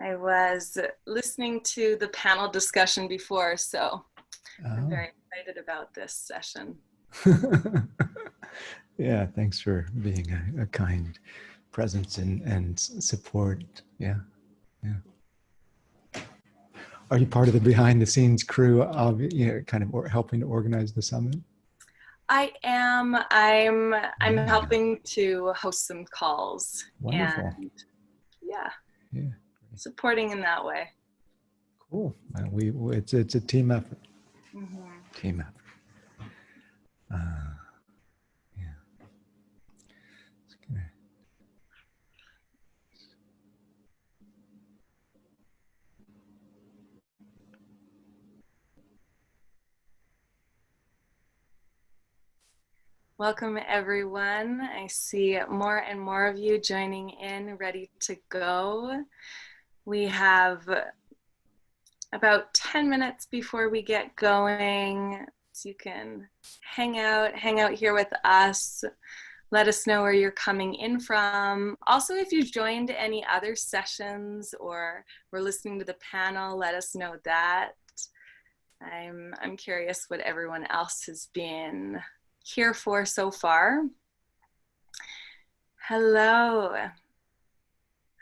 I was listening to the panel discussion before, so I'm Oh. very excited about this session. Yeah, thanks for being a kind presence and support. Yeah, yeah. Are you part of the behind the scenes crew of, kind of helping to organize the summit? I am. I'm Yeah, helping to host some calls wonderful. and yeah, Yeah, great. supporting in that way. Cool. It's a team effort. Mm-hmm. Team effort. Uh, yeah. It's gonna- Welcome, everyone. I see more and more of you joining in, ready to go. We have about 10 minutes before we get going, so you can hang out here with us. Let us know where you're coming in from. Also, if you joined any other sessions or were listening to the panel, let us know that. I'm curious what everyone else has been here for so far. Hello.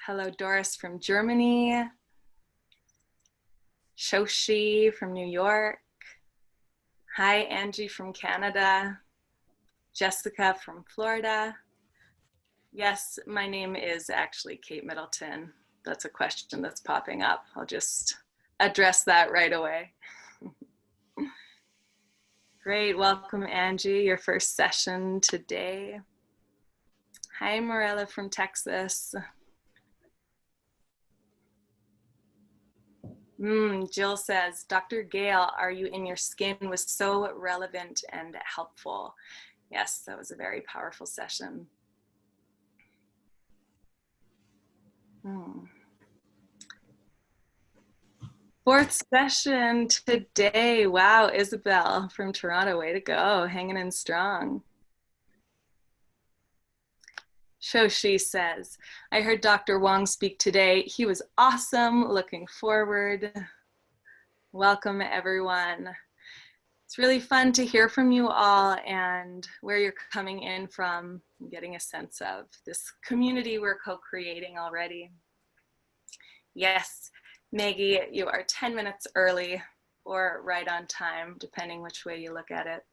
Hello, Doris from Germany. Shoshi from New York. Hi, Angie from Canada. Jessica from Florida. Yes, my name is actually Kate Middleton. That's a question that's popping up. I'll just address that right away. Great, welcome Angie, your first session today. Hi, Morella from Texas. Jill says, Dr. Gail, Are You in Your Skin was so relevant and helpful. Yes, that was a very powerful session. Fourth session today. Wow, Isabel from Toronto, way to go, hanging in strong. Shoshi says, I heard Dr. Wong speak today. He was awesome, looking forward. Welcome, everyone. It's really fun to hear from you all and where you're coming in from, getting a sense of this community we're co-creating already. Yes, Maggie, you are 10 minutes early or right on time, depending which way you look at it.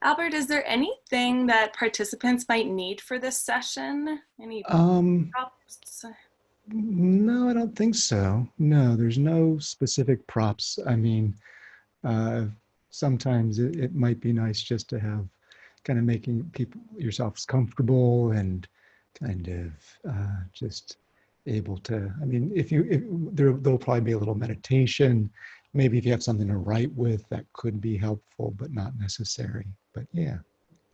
Albert, is there anything that participants might need for this session? Any Um, props? no, I don't think so. No, there's no specific props. I mean, uh, sometimes it might be nice just to have kind of making people yourselves comfortable and kind of just able to. I mean, if there'll probably be a little meditation. Maybe if you have something to write with, that could be helpful, but not necessary. But yeah,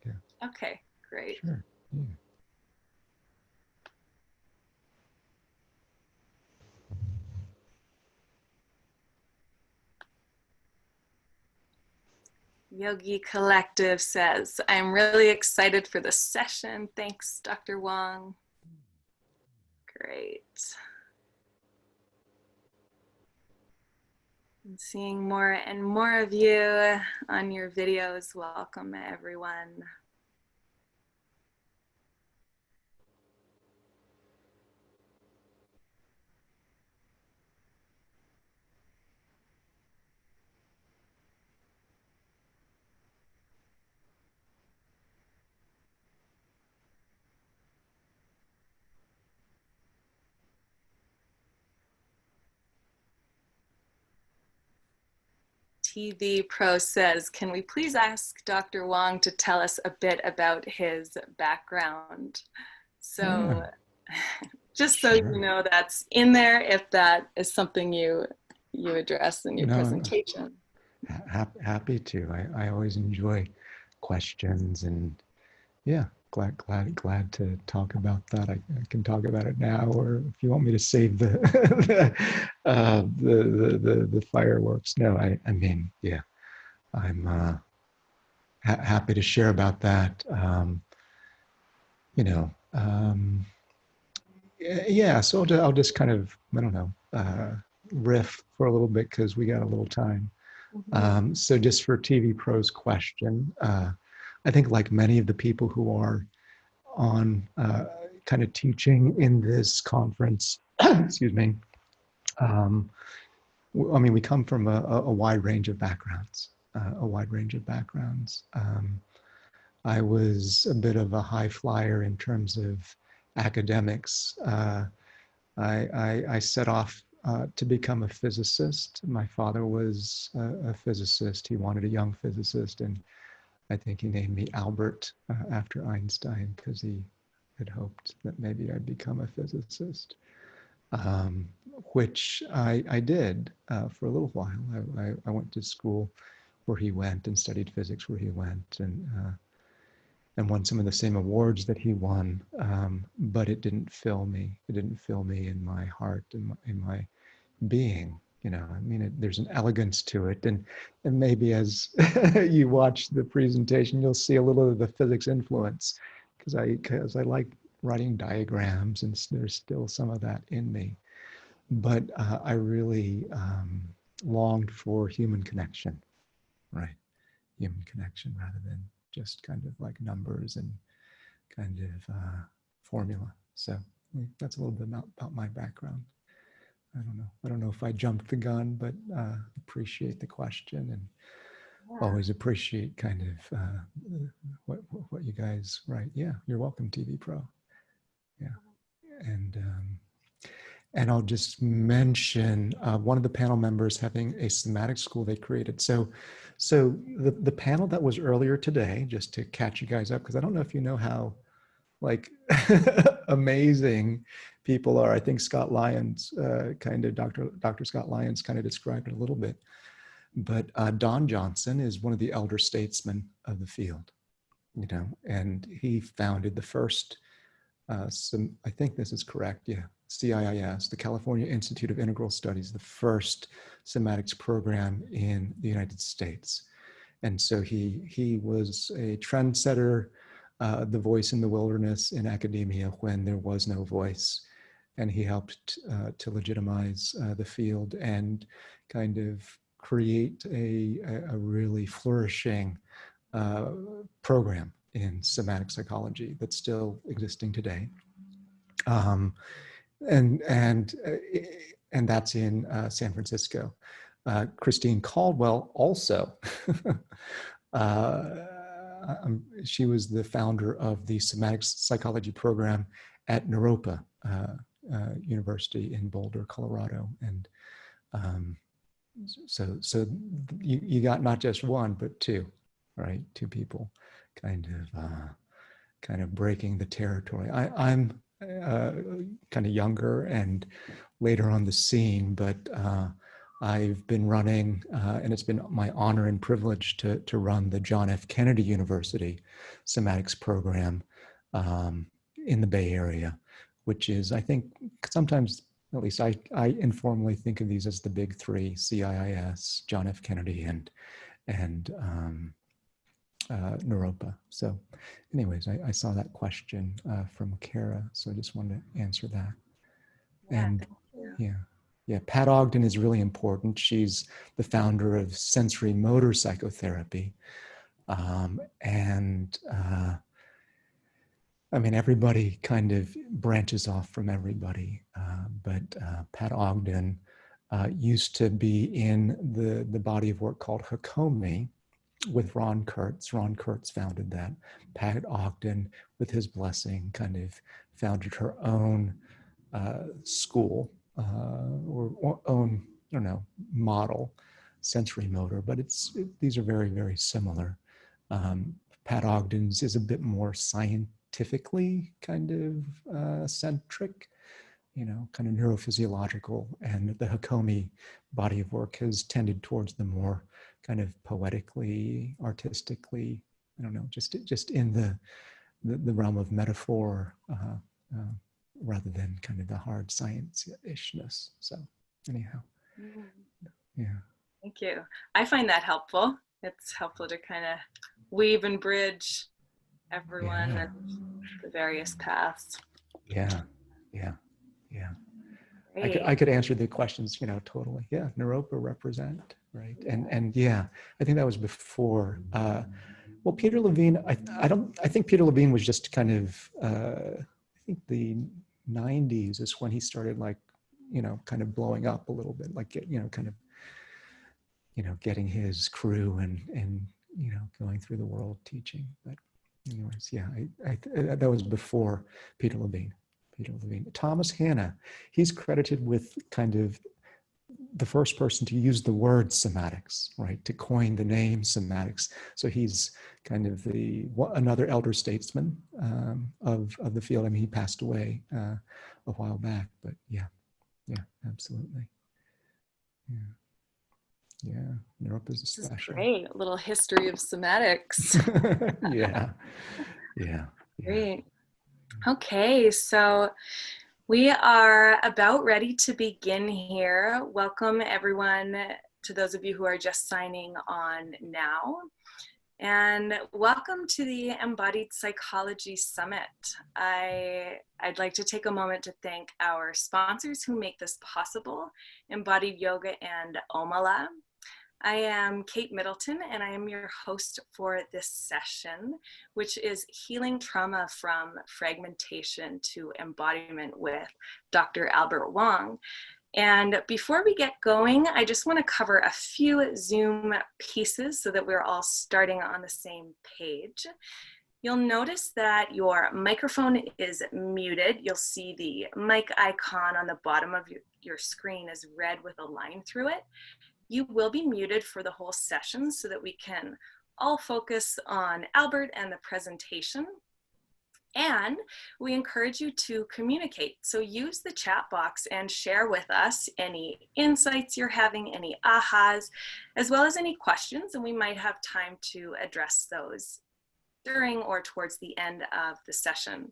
yeah, Okay, great. sure. Yeah. Yogi Collective says, I'm really excited for the session. Thanks, Dr. Wong. Great. I'm seeing more and more of you on your videos. Welcome, everyone. TV Pro says, can we please ask Dr. Wong to tell us a bit about his background? Oh yeah, So just so you sure. know, that's in there if that is something you address in your No, presentation. happy to. I always enjoy questions, and yeah, glad to talk about that. I can talk about it now, or if you want me to save the fireworks. No, I mean, yeah, I'm happy to share about that. You know, yeah. So I'll just kind of, I don't know, riff for a little bit because we got a little time. Mhm. So just for TV Pro's question, I think like many of the people who are on kind of teaching in this conference, excuse me, um, I mean, we come from a wide range of backgrounds, a wide range of backgrounds. I was a bit of a high flyer in terms of academics. I set off to become a physicist. My father was a physicist. He wanted a young physicist, and I think he named me Albert after Einstein because he had hoped that maybe I'd become a physicist, which I did for a little while. I went to school where he went and studied physics where he went, and won some of the same awards that he won. But it didn't fill me. It didn't fill me in my heart and in my being. You know, I mean, there's an elegance to it, and maybe as you watch the presentation, you'll see a little of the physics influence, because I like writing diagrams, and there's still some of that in me. But I really longed for human connection, right? Human connection rather than just kind of like numbers and kind of formula. So that's a little bit about my background. I don't know. I don't know if I jumped the gun, but appreciate the question, and Yeah. always appreciate kind of what you guys write. Yeah, you're welcome, TV Pro. Yeah, and and I'll just mention one of the panel members having a somatic school they created. So the panel that was earlier today, just to catch you guys up, because I don't know if you know how like amazing people are. I think Scott Lyons, kind of Dr. Scott Lyons kind of described it a little bit. But Don Johnson is one of the elder statesmen of the field, you know, and he founded the first, I think this is correct, yeah, CIIS, the California Institute of Integral Studies, the first somatics program in the United States. And so he was a trendsetter, the voice in the wilderness in academia when there was no voice. And he helped to legitimize the field and kind of create a really flourishing program in somatic psychology that's still existing today. Um, and and uh, and that's in San Francisco. Christine Caldwell also. She was the founder of the somatic psychology program at Naropa University in Boulder, Colorado, and um, so you got not just one but two, right? Two people, kind of breaking the territory. I'm kind of younger and later on the scene, but I've been running, and it's been my honor and privilege to run the John F. Kennedy University somatics program in the Bay Area, which is, I think, sometimes, at least I informally think of these as the big three: CIIS, John F. Kennedy, and Naropa. So anyways, I saw that question from Kara, so I just wanted to answer that. Yeah, And thank you. yeah, yeah, Pat Ogden is really important. She's the founder of sensory motor psychotherapy. And I mean, everybody kind of branches off from everybody, but Pat Ogden used to be in the body of work called Hakomi with Ron Kurtz. Ron Kurtz founded that. Pat Ogden, with his blessing, kind of founded her own school or own, I don't know, model sensory motor, but these are very, very similar. Pat Ogden's is a bit more scientifically kind of centric, kind of neurophysiological, and the Hakomi body of work has tended towards the more kind of poetically, artistically, I don't know, just in the realm of metaphor, rather than kind of the hard science-ishness. So anyhow, yeah. Thank you. I find that helpful. It's helpful to kind of weave and bridge everyone and the various paths. Yeah. I could answer the questions, totally. Yeah, Naropa represent, right? And yeah, I think that was before. Well, Peter Levine, I think Peter Levine was just kind of, I think the 90s is when he started kind of blowing up a little bit, kind of, getting his crew and going through the world teaching. But anyways, yeah, that was before Peter Levine. Thomas Hanna, he's credited with kind of the first person to use the word somatics, right? To coin the name somatics. So he's kind of another elder statesman of the field. I mean, he passed away a while back, but yeah, absolutely. Yeah, Europe is special. Great, a little history of somatics. Yeah. Great. Okay, so we are about ready to begin here. Welcome everyone, to those of you who are just signing on now. And welcome to the Embodied Psychology Summit. I'd like to take a moment to thank our sponsors who make this possible, Embodied Yoga and Omala. I am Kate Middleton, and I am your host for this session, which is Healing Trauma from Fragmentation to Embodiment with Dr. Albert Wong. And before we get going, I just want to cover a few Zoom pieces so that we're all starting on the same page. You'll notice that your microphone is muted. You'll see the mic icon on the bottom of your screen is red with a line through it. You will be muted for the whole session so that we can all focus on Albert and the presentation. And we encourage you to communicate. So use the chat box and share with us any insights you're having, any ahas, as well as any questions, and we might have time to address those during or towards the end of the session.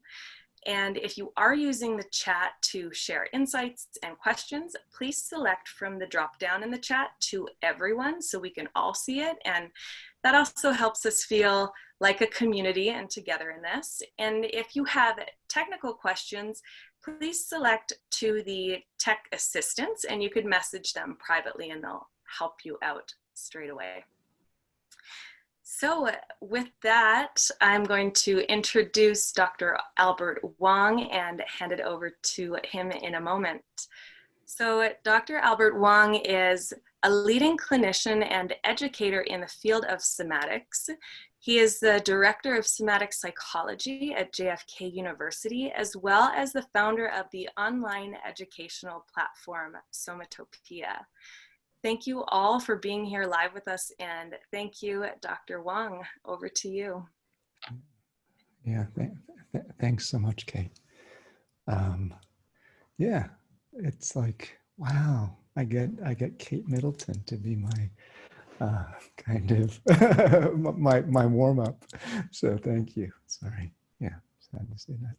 And if you are using the chat to share insights and questions, please select from the drop down in the chat to everyone so we can all see it. And that also helps us feel like a community and together in this. And if you have technical questions, please select to the tech assistants and you could message them privately and they'll help you out straight away. So with that, I'm going to introduce Dr. Albert Wong and hand it over to him in a moment. So Dr. Albert Wong is a leading clinician and educator in the field of somatics. He is the director of somatic psychology at JFK University, as well as the founder of the online educational platform Somatopia. Thank you all for being here live with us, and thank you, Dr. Wong. Over to you. Yeah, thanks so much, Kate. Yeah, it's like, wow, I get Kate Middleton to be my kind of my warm up. So thank you. Sorry, yeah, sad to say that.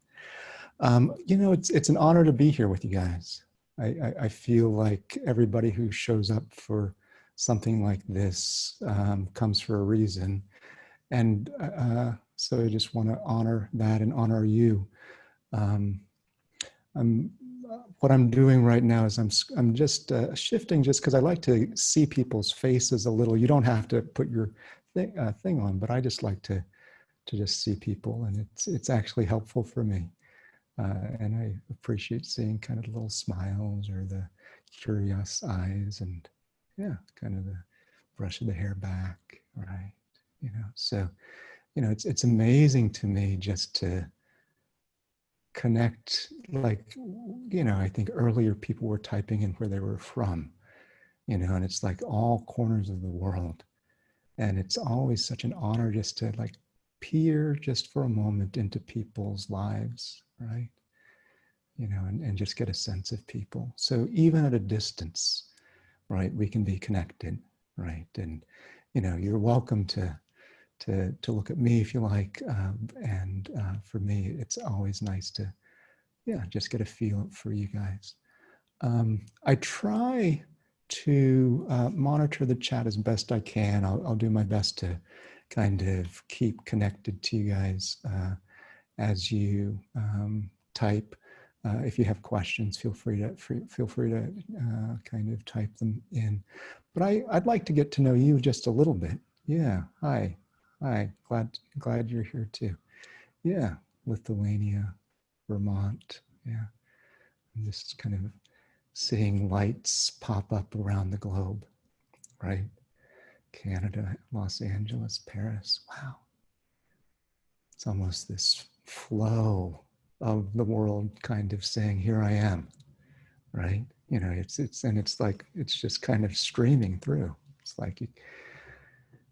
It's an honor to be here with you guys. I feel like everybody who shows up for something like this comes for a reason. And so I just want to honor that and honor you. What I'm doing right now is I'm just shifting just because I like to see people's faces a little. You don't have to put your thing on, but I just like to just see people, and it's actually helpful for me. And I appreciate seeing kind of the little smiles or the curious eyes and yeah, kind of the brush of the hair back, right? So, it's amazing to me just to connect, like, I think earlier people were typing in where they were from. and it's like all corners of the world. And it's always such an honor just to like peer just for a moment into people's lives, right? And just get a sense of people. So even at a distance, right, we can be connected, right? And, you're welcome to look at me if you like. And for me, it's always nice to, just get a feel for you guys. I try to monitor the chat as best I can. I'll do my best to kind of keep connected to you guys as you type. If you have questions, feel free to kind of type them in. But I'd like to get to know you just a little bit. Yeah. Hi. Glad you're here too. Yeah. Lithuania, Vermont. Yeah. I'm just kind of seeing lights pop up around the globe, right? Canada, Los Angeles, Paris. Wow. It's almost this flow of the world kind of saying, here I am, right? It's like, it's just kind of streaming through. It's like,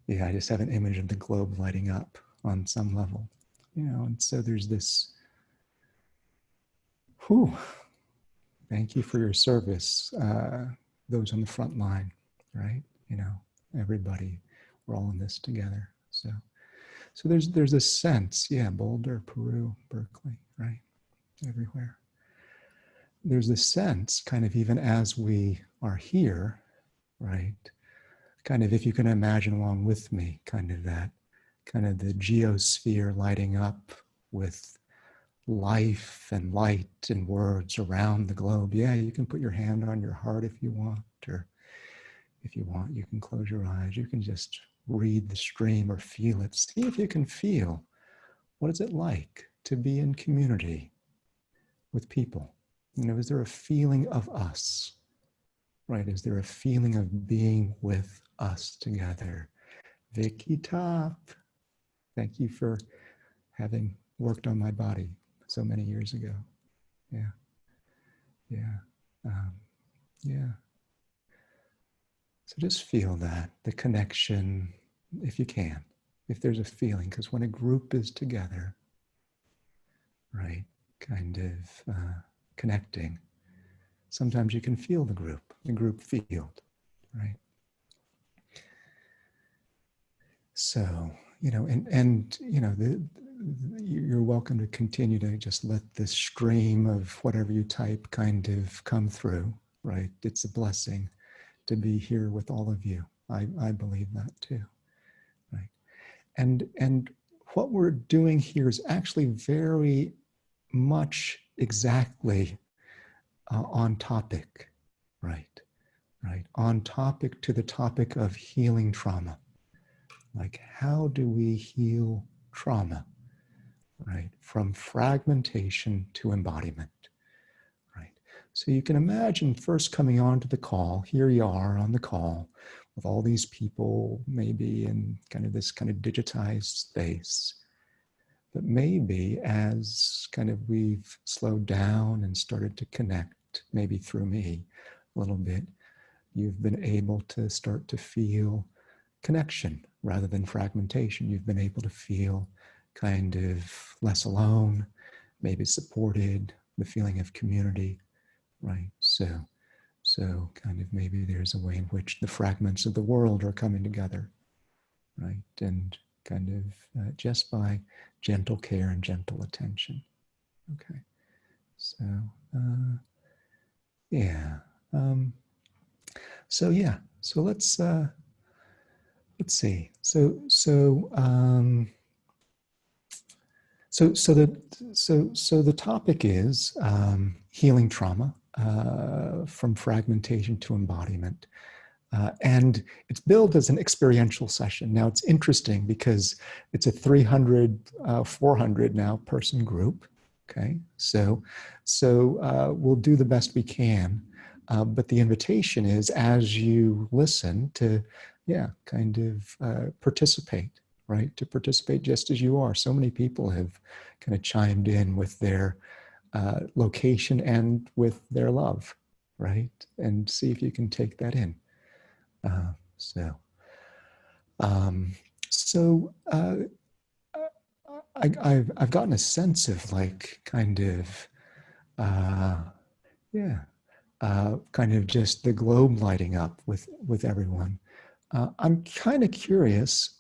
I just have an image of the globe lighting up on some level, and so there's this, thank you for your service, those on the front line, right? Everybody, we're all in this together. So there's a sense, Boulder, Peru, Berkeley, right? Everywhere. There's a sense, kind of even as we are here, right? Kind of, if you can imagine along with me, kind of that, kind of the geosphere lighting up with life and light and words around the globe. Yeah, you can put your hand on your heart if you want, or if you want, you can close your eyes. You can just read the stream or feel it. See if you can feel, what is it like to be in community with people? Is there a feeling of us, right? Is there a feeling of being with us together? Vicky Top, thank you for having worked on my body so many years ago. Yeah. So just feel that, the connection, if you can, if there's a feeling, because when a group is together, right, kind of connecting, sometimes you can feel the group field, right? So, you're welcome to continue to just let this stream of whatever you type kind of come through, right? It's a blessing to be here with all of you. I believe that too, right? And what we're doing here is actually very much exactly on topic, right? On topic to the topic of healing trauma. Like, how do we heal trauma, right? From fragmentation to embodiment, right? So you can imagine first coming onto the call, here you are on the call with all these people, maybe in kind of this kind of digitized space. But maybe as kind of we've slowed down and started to connect, maybe through me a little bit, you've been able to start to feel connection rather than fragmentation. You've been able to feel kind of less alone, maybe supported, the feeling of community, right? So kind of maybe there's a way in which the fragments of the world are coming together, right? And kind of just by gentle care and gentle attention. Okay, so so let's see. So the topic is healing trauma from fragmentation to embodiment. And it's billed as an experiential session. Now it's interesting because it's a 300, 400 now person group. Okay, so we'll do the best we can. But the invitation is, as you listen, to, kind of participate, right? To participate just as you are. So many people have kind of chimed in with their location and with their love, right? And see if you can take that in. Uh, so, um, so I've gotten a sense of like kind of uh, yeah, kind of just the globe lighting up with everyone. I'm kind of curious,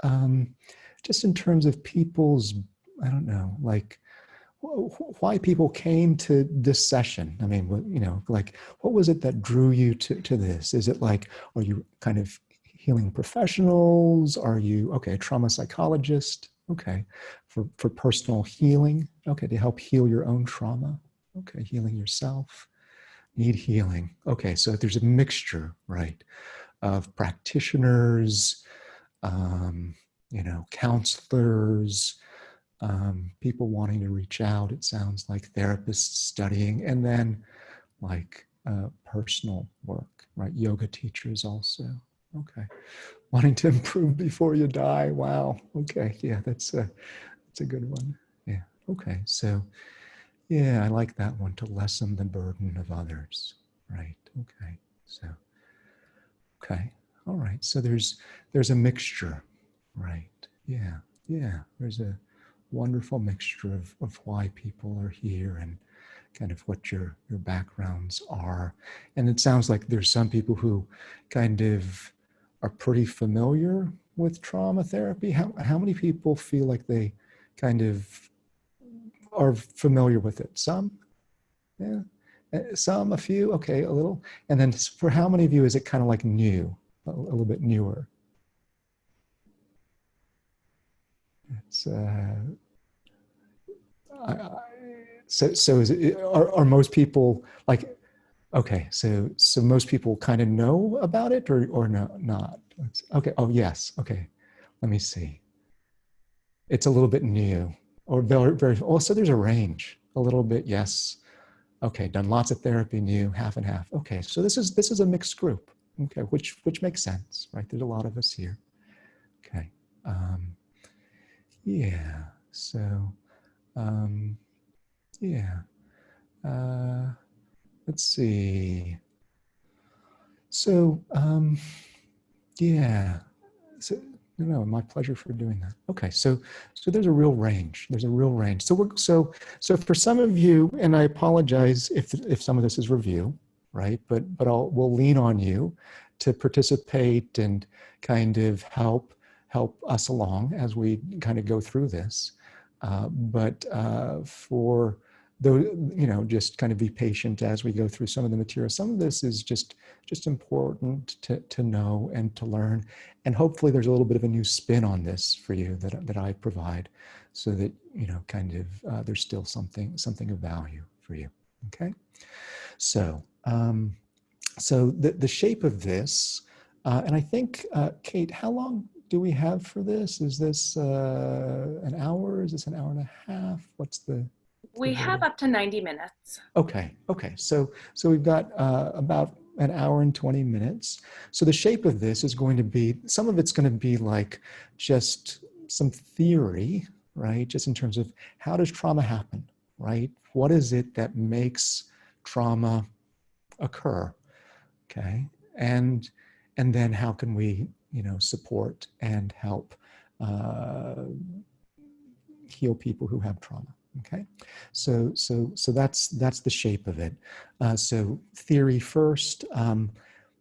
just in terms of people's, I don't know, like why people came to this session. I mean, you know, like what was it that drew you to this? Is it like, are you kind of healing professionals? Are you, okay, trauma psychologist? Okay, for personal healing. Okay, to help heal your own trauma. Okay, healing yourself. Need healing. Okay, so there's a mixture, right, of practitioners, um, you know, counselors, people wanting to reach out. It sounds like therapists studying, and then like personal work, right? Yoga teachers also. Okay, wanting to improve before you die. Wow. Okay, yeah, that's a good one. Yeah. Okay, so yeah, I like that one, to lessen the burden of others. Right. Okay. So okay. All right. So there's a mixture. Right. Yeah. Yeah. There's a wonderful mixture of why people are here and kind of what your backgrounds are. And it sounds like there's some people who kind of are pretty familiar with trauma therapy. How many people feel like they kind of are familiar with it? Some? Yeah. Some, a few, okay, a little. And then for how many of you is it kind of like new, a little bit newer? It's I, I, so is it, are most people like, okay, so most people kind of know about it, or no, not? Okay. Oh yes. Okay. Let me see. It's a little bit new, or very very. Also, there's a range. A little bit, yes. Okay, done lots of therapy, new, half and half. Okay, so this is a mixed group. Okay, which makes sense, right? There's a lot of us here. Okay, um, yeah. So um, yeah. Uh, let's see. So yeah. So no, my pleasure for doing that. Okay, so there's a real range. There's a real range. So for some of you, and I apologize if some of this is review, right? But we'll lean on you to participate and kind of help us along as we kind of go through this. But for though, you know, just kind of be patient as we go through some of the material. Some of this is just important to know and to learn, and hopefully there's a little bit of a new spin on this for you that I provide, so that, you know, kind of there's still something of value for you. Okay, so so the shape of this, and I think Kate, how long do we have for this? Is this an hour? Is this an hour and a half? What's the We have goal? up to 90 minutes. Okay, okay. So we've got about an hour and 20 minutes. So the shape of this is going to be, some of it's going to be like just some theory, right? Just in terms of how does trauma happen, right? What is it that makes trauma occur? Okay. And and then how can we, you know, support and help uh, heal people who have trauma. Okay, so that's the shape of it. So theory first,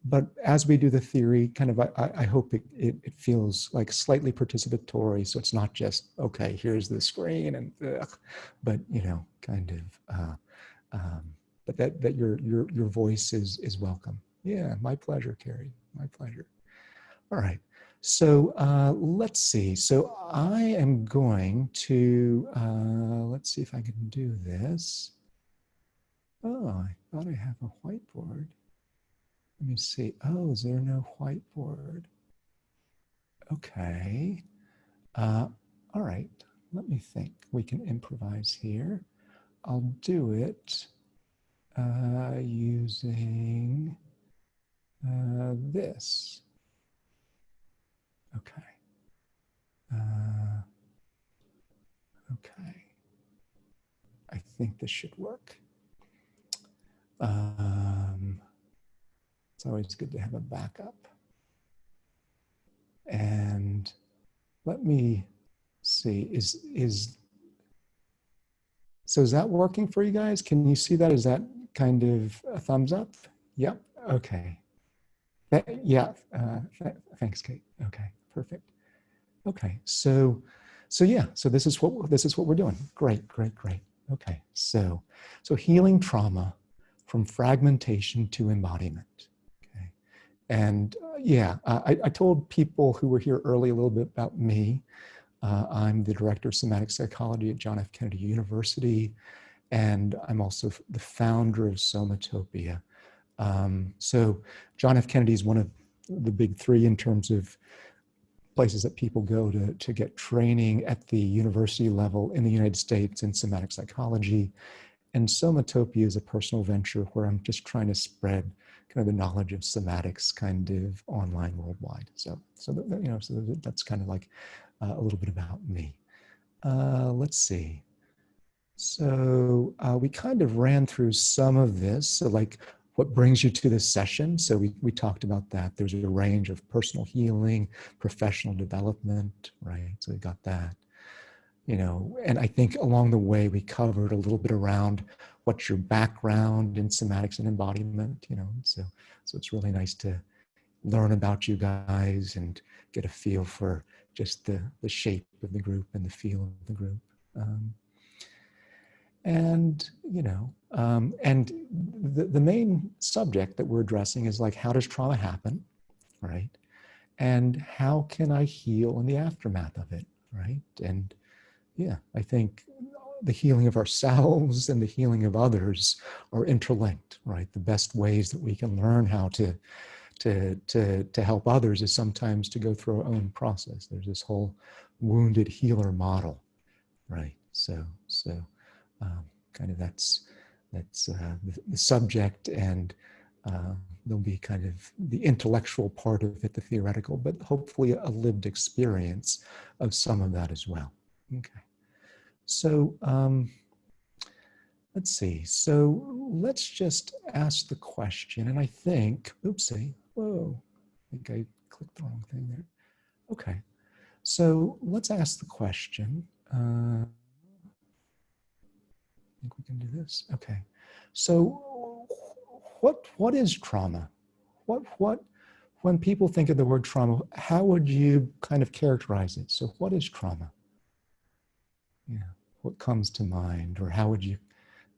but as we do the theory, kind of, I hope it feels like slightly participatory. So it's not just, okay, here's the screen and, but, you know, kind of, but that your voice is welcome. Yeah, my pleasure, Carrie. My pleasure. All right. So let's see. So I am going to, let's see if I can do this. Oh, I thought I have a whiteboard. Let me see. Oh, is there no whiteboard? Okay. All right. Let me think. We can improvise here. I'll do it using this. Okay. Uh, okay. I think this should work. Um, it's always good to have a backup. And let me see, so is that working for you guys? Can you see that? Is that kind of a thumbs up? Yep, okay. Yeah, thanks, Kate. Okay, perfect. Okay, so yeah, so this is what we're doing. Great, great, great. Okay, so healing trauma from fragmentation to embodiment. Okay, and yeah, I told people who were here early a little bit about me. I'm the director of somatic psychology at John F. Kennedy University, and I'm also the founder of Somatopia. So John F. Kennedy is one of the big three in terms of places that people go to get training at the university level in the United States in somatic psychology. And Somatopia is a personal venture where I'm just trying to spread kind of the knowledge of somatics kind of online worldwide. So that's kind of like a little bit about me. Let's see. So we kind of ran through some of this. So like what brings you to this session? So we talked about that. There's a range of personal healing, professional development, right? So we got that, and I think along the way we covered a little bit around what's your background in somatics and embodiment, so it's really nice to learn about you guys and get a feel for just the shape of the group and the feel of the group. And the main subject that we're addressing is like, how does trauma happen, right? And how can I heal in the aftermath of it, right? And yeah, I think the healing of ourselves and the healing of others are interlinked, right? The best ways that we can learn how to help others is sometimes to go through our own process. There's this whole wounded healer model, right? So kind of that's the subject, and there'll be kind of the intellectual part of it, the theoretical, but hopefully a lived experience of some of that as well. Okay, so let's see. So let's just ask the question, and I think, oopsie, whoa, I think I clicked the wrong thing there. Okay, so let's ask the question. I think we can do this. Okay. So what is trauma? What when people think of the word trauma, how would you kind of characterize it? So what is trauma? Yeah. What comes to mind, or how would you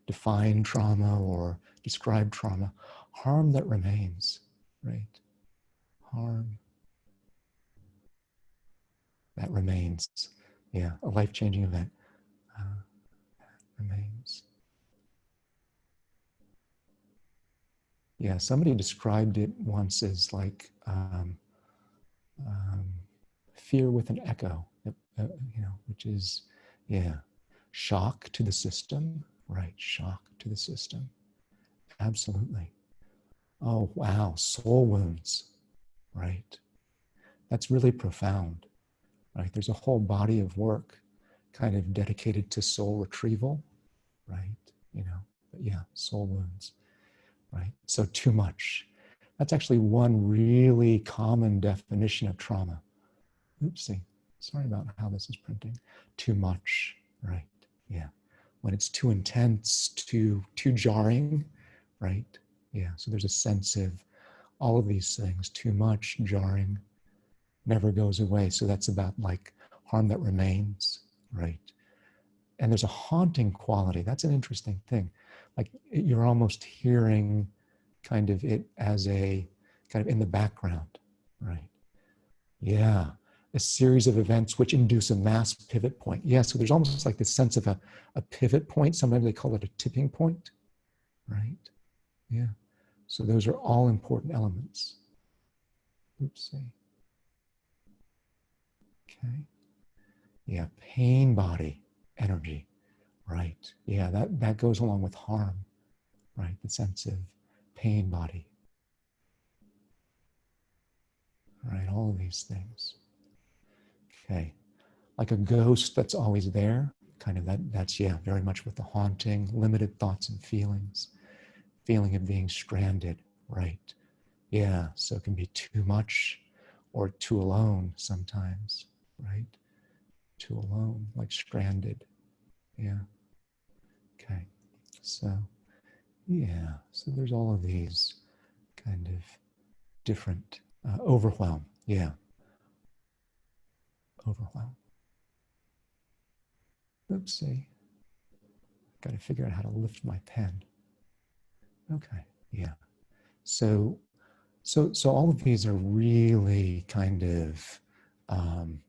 define trauma or describe trauma? Harm that remains, right? Harm that remains. Yeah, a life-changing event remains. Yeah, somebody described it once as like fear with an echo, which is, yeah, shock to the system, right? Shock to the system. Absolutely. Oh, wow, soul wounds, right? That's really profound, right? There's a whole body of work kind of dedicated to soul retrieval, right? But yeah, soul wounds, right? So too much. That's actually one really common definition of trauma. Oopsie, sorry about how this is printing. Too much, right? Yeah. When it's too intense, too jarring, right? Yeah. So there's a sense of all of these things, too much, jarring, never goes away. So that's about like harm that remains, right? And there's a haunting quality. That's an interesting thing. Like you're almost hearing kind of it as a kind of in the background, right? Yeah. A series of events which induce a mass pivot point. Yeah, so there's almost like this sense of a pivot point. Sometimes they call it a tipping point, right? Yeah. So those are all important elements. Oopsie. Okay. Yeah, pain body, energy, right? Yeah, that goes along with harm, right? The sense of pain body, right? All of these things. Okay. Like a ghost that's always there, kind of that's, yeah, very much with the haunting, limited thoughts and feelings, feeling of being stranded, right? Yeah, so it can be too much or too alone sometimes, right? Too alone, like stranded. Yeah. Okay. So, yeah. So there's all of these kind of different overwhelm. Yeah. Overwhelm. Oopsie. Got to figure out how to lift my pen. Okay. Yeah. So all of these are really kind of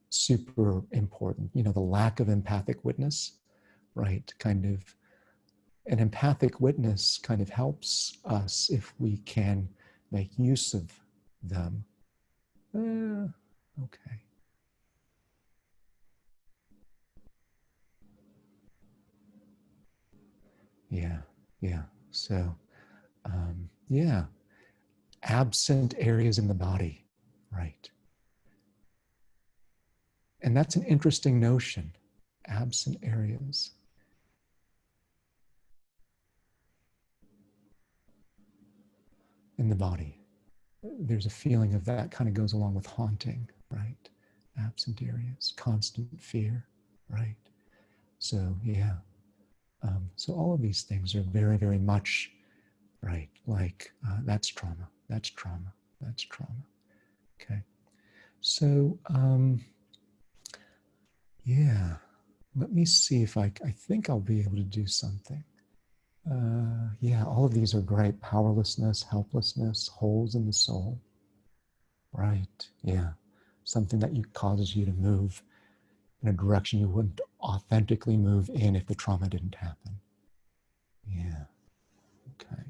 super important. You know, the lack of empathic witness, right? Kind of an empathic witness kind of helps us if we can make use of them. Okay. Yeah. Yeah. So, yeah, absent areas in the body, right? And that's an interesting notion, absent areas. In the body. There's a feeling of that kind of goes along with haunting, right? Absent areas, constant fear, right? So, yeah. So all of these things are very, very much, right? Like that's trauma, that's trauma, that's trauma. Okay. So, yeah, let me see if I think I'll be able to do something. Yeah, all of these are great. Powerlessness, helplessness, holes in the soul. Right, yeah. Something that causes you to move in a direction you wouldn't authentically move in if the trauma didn't happen. Yeah, okay.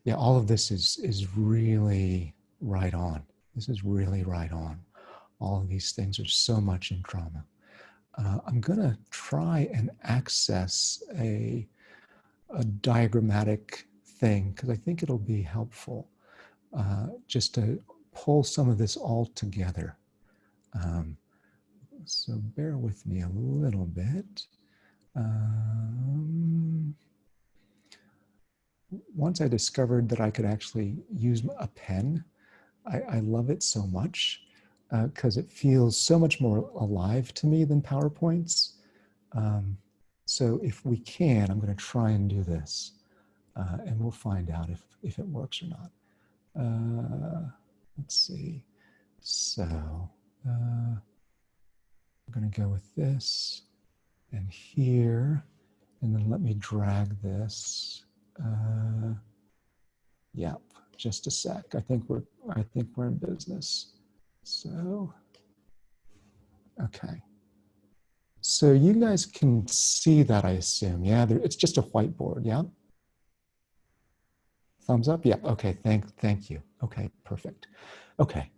Yeah, all of this is really right on. This is really right on. All of these things are so much in trauma. I'm gonna try and access a diagrammatic thing because I think it'll be helpful just to pull some of this all together. So bear with me a little bit. Once I discovered that I could actually use a pen, I love it so much because it feels so much more alive to me than PowerPoints. So if we can, I'm going to try and do this and we'll find out if it works or not. Let's see. So I'm going to go with this and here, and then let me drag this. Yep, just a sec. I think we're in business. So, okay. So you guys can see that, I assume. Yeah, it's just a whiteboard. Yeah. Thumbs up. Yeah. Okay. Thank you. Okay. Perfect. Okay.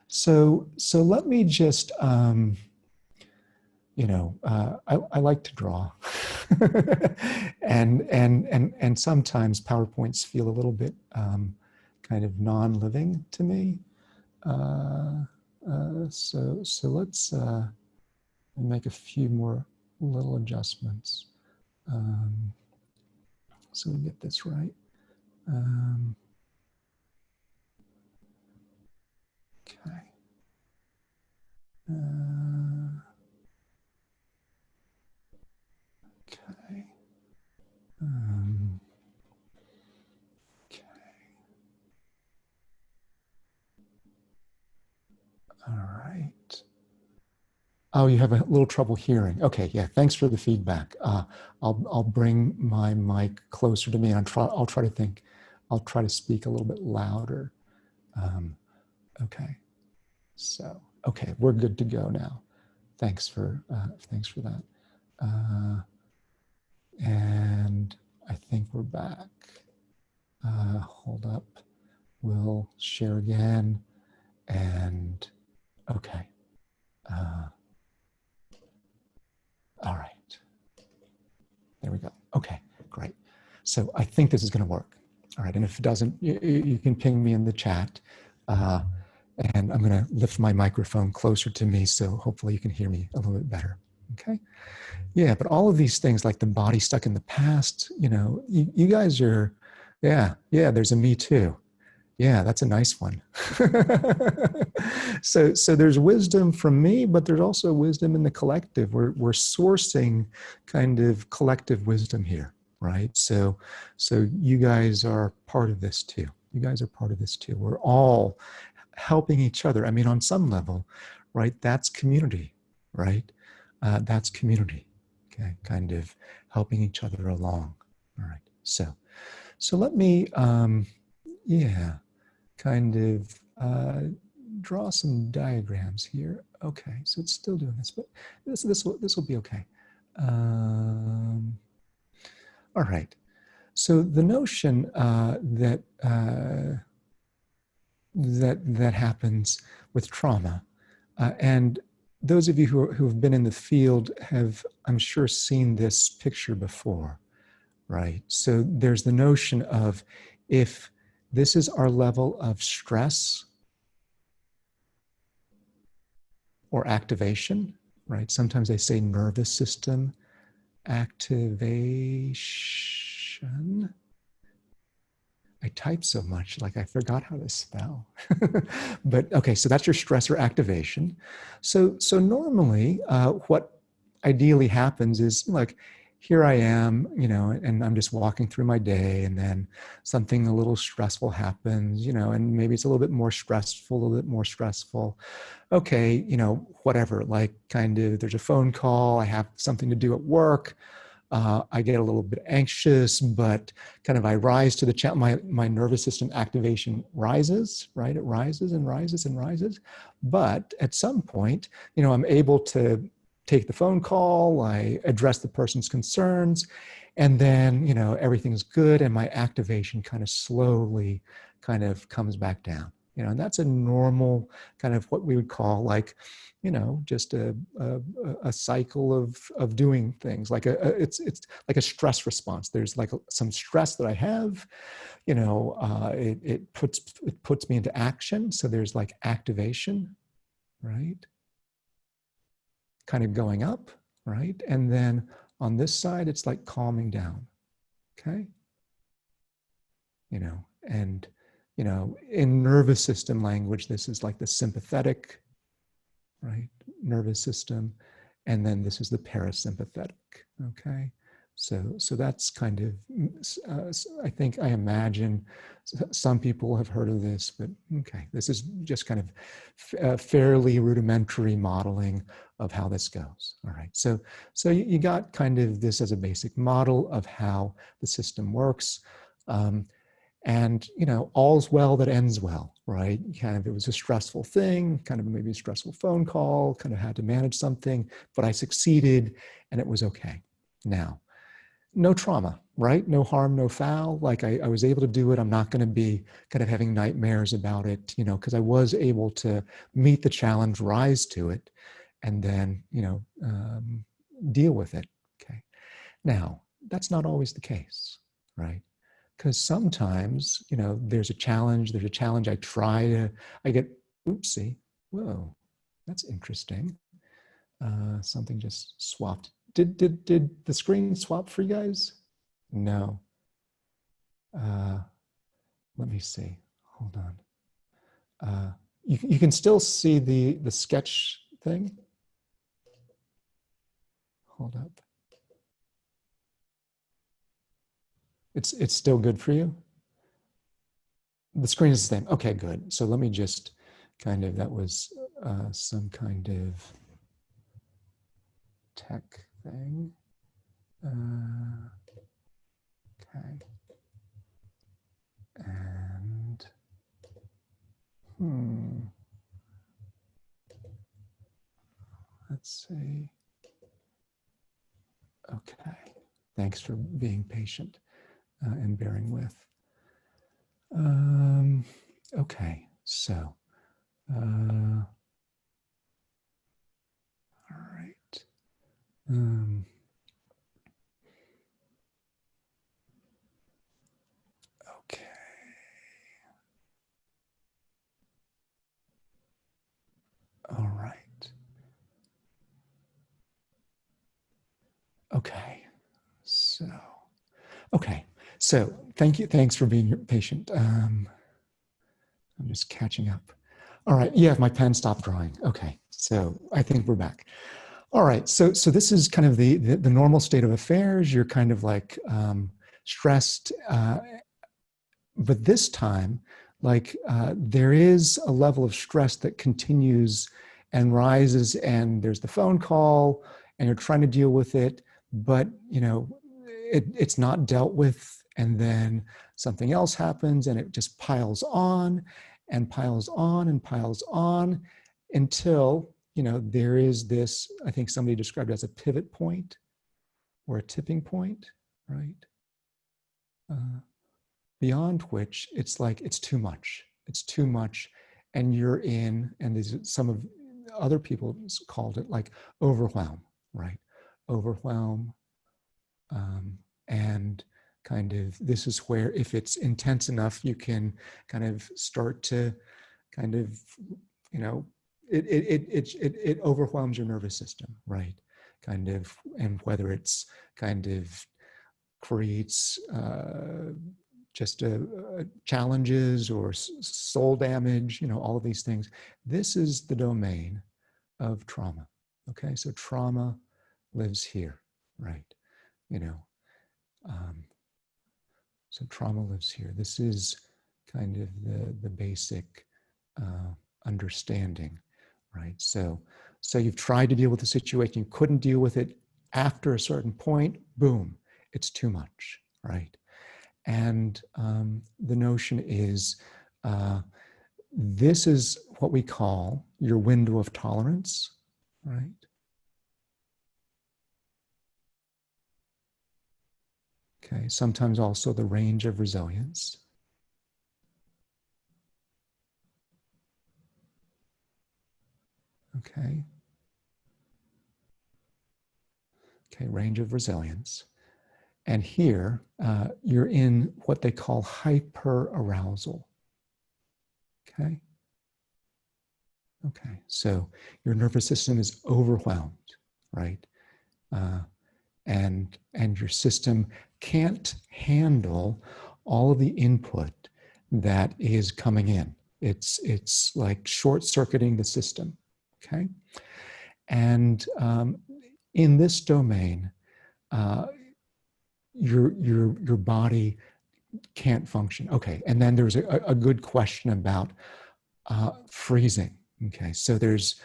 So let me just you know, I like to draw, and sometimes PowerPoints feel a little bit kind of non-living to me. So let's make a few more little adjustments so we get this right. Okay. Okay. Okay. All right. Oh, you have a little trouble hearing. Okay, yeah. Thanks for the feedback. I'll bring my mic closer to me, and I'll try to speak a little bit louder. Okay. So okay, we're good to go now. Thanks for that. And I think we're back. Hold up. We'll share again. And okay. All right. There we go. Okay, great. So I think this is going to work. All right. And if it doesn't, you can ping me in the chat. And I'm going to lift my microphone closer to me so hopefully you can hear me a little bit better. Okay. Yeah, but all of these things like the body stuck in the past, you know, you guys are, yeah, there's a me too. Yeah, that's a nice one. So there's wisdom from me, but there's also wisdom in the collective. We're sourcing kind of collective wisdom here, right? So you guys are part of this too. You guys are part of this too. We're all helping each other. I mean, on some level, right? That's community, right? That's community. Okay, kind of helping each other along. All right. So let me, yeah, kind of draw some diagrams here. Okay, so it's still doing this, but this will be okay. All right. So the notion that happens with trauma, and those of you who have been in the field have, I'm sure, seen this picture before, right? So there's the notion of, if this is our level of stress or activation, right? Sometimes they say nervous system activation. I type so much, like I forgot how to spell. But okay, so that's your stressor activation. So normally, what ideally happens is, like, here I am, and I'm just walking through my day, and then something a little stressful happens, and maybe it's a little bit more stressful, a little bit more stressful. Okay, whatever, like, kind of, there's a phone call, I have something to do at work. I get a little bit anxious, but kind of I rise to the challenge. My nervous system activation rises, right? It rises and rises and rises. But at some point, I'm able to take the phone call, I address the person's concerns, and then, everything's good, and my activation kind of slowly kind of comes back down. And that's a normal kind of what we would call, like, just a cycle of doing things, like it's like a stress response. There's like some stress that I have, it puts me into action. So there's like activation, right? Kind of going up, right? And then on this side, it's like calming down, okay? And in nervous system language, this is like the sympathetic, right, nervous system, and then this is the parasympathetic. Okay, so that's kind of, I imagine some people have heard of this, but okay, this is just kind of fairly rudimentary modeling of how this goes. All right, so you got kind of this as a basic model of how the system works. And all's well that ends well, right? Kind of, it was a stressful thing, kind of maybe a stressful phone call, kind of had to manage something, but I succeeded and it was okay. Now, no trauma, right? No harm, no foul. Like, I was able to do it. I'm not going to be kind of having nightmares about it, because I was able to meet the challenge, rise to it, and then, deal with it. Okay. Now, that's not always the case, right? Because sometimes, there's a challenge, I get, oopsie, whoa, that's interesting. Something just swapped. Did the screen swap for you guys? No. Let me see, hold on. You can still see the sketch thing. Hold up. It's still good for you? The screen is the same. Okay, good. So let me just kind of, that was some kind of tech thing. Okay. And, let's see. Okay. Thanks for being patient and bearing with. Okay, so, all right. Okay. All right. Okay. So, okay. So thank you. Thanks for being patient. I'm just catching up. All right. Yeah, my pen stopped drawing. Okay. So I think we're back. All right. So this is kind of the normal state of affairs. You're kind of like stressed, but this time, like there is a level of stress that continues and rises, and there's the phone call, and you're trying to deal with it, but you know it's not dealt with, and then something else happens, and it just piles on, and piles on, and piles on, until you know there is this. I think somebody described it as a pivot point or a tipping point, right? Beyond which it's like it's too much. It's too much, and you're in. And these some of other people called it like overwhelm, right? Overwhelm, and kind of this is where if it's intense enough, you can kind of start to kind of you know it overwhelms your nervous system, right? Kind of, and whether it's kind of creates just challenges or soul damage, you know, all of these things. This is the domain of trauma. Okay, so trauma lives here, right? You know, so trauma lives here. This is kind of the basic understanding, right? So you've tried to deal with the situation, you couldn't deal with it. After a certain point, boom, it's too much, right? And the notion is this is what we call your window of tolerance, right? Okay, sometimes also the range of resilience. Okay. Okay, range of resilience. And here, you're in what they call hyperarousal. Okay. Okay, so your nervous system is overwhelmed, right? And your system can't handle all of the input that is coming in. It's like short-circuiting the system. Okay, and in this domain, your body can't function. Okay, and then there's a good question about freezing. Okay, so there's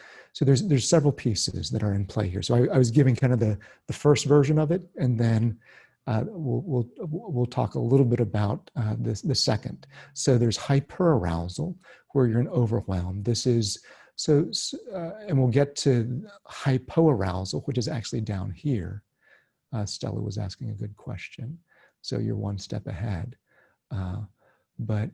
several pieces that are in play here. So I was giving kind of the first version of it, and then we'll talk a little bit about the second. So there's hyperarousal, where you're in overwhelm. This is and we'll get to hypoarousal, which is actually down here. Stella was asking a good question, so you're one step ahead. But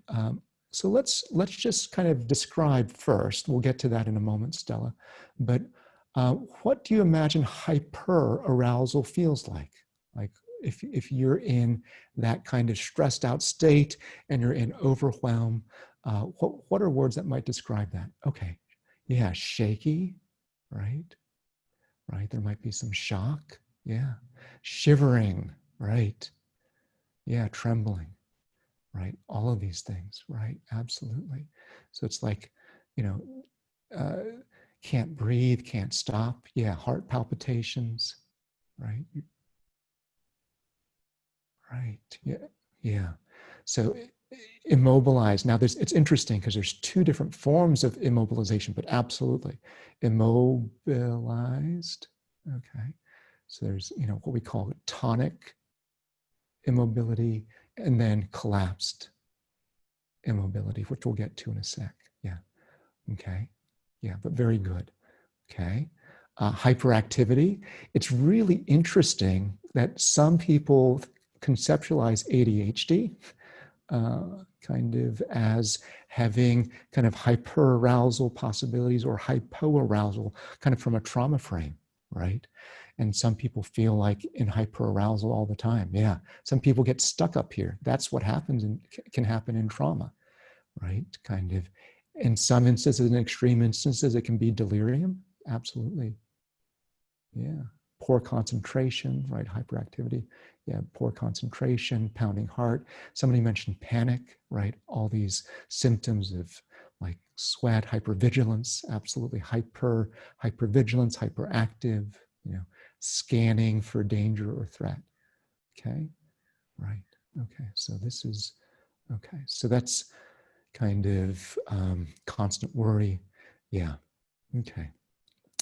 so let's just kind of describe first. We'll get to that in a moment, Stella. But what do you imagine hyperarousal feels like? Like if you're in that kind of stressed out state and you're in overwhelm, what are words that might describe that? Okay, yeah, shaky, right? Right, there might be some shock, yeah. Shivering, right? Yeah, trembling. Right? All of these things, right? Absolutely. So it's like, you know, can't breathe, can't stop. Yeah, heart palpitations, right? Right. Yeah. Yeah. So immobilized. Now, it's interesting because there's two different forms of immobilization, but absolutely immobilized. Okay. So there's, you know, what we call tonic immobility, and then collapsed immobility, which we'll get to in a sec. Yeah. Okay. Yeah, but very good. Okay. Hyperactivity. It's really interesting that some people conceptualize ADHD kind of as having kind of hyperarousal possibilities or hypoarousal kind of from a trauma frame, right? And some people feel like in hyperarousal all the time. Yeah. Some people get stuck up here. That's what happens and can happen in trauma, right? Kind of, in some instances, in extreme instances, it can be delirium. Absolutely. Yeah. Poor concentration, right? Hyperactivity. Yeah. Poor concentration, pounding heart. Somebody mentioned panic, right? All these symptoms of like sweat, hypervigilance, absolutely hypervigilance, hyperactive, scanning for danger or threat. Okay, right. Okay, so this is, okay, so that's kind of constant worry. Yeah, okay.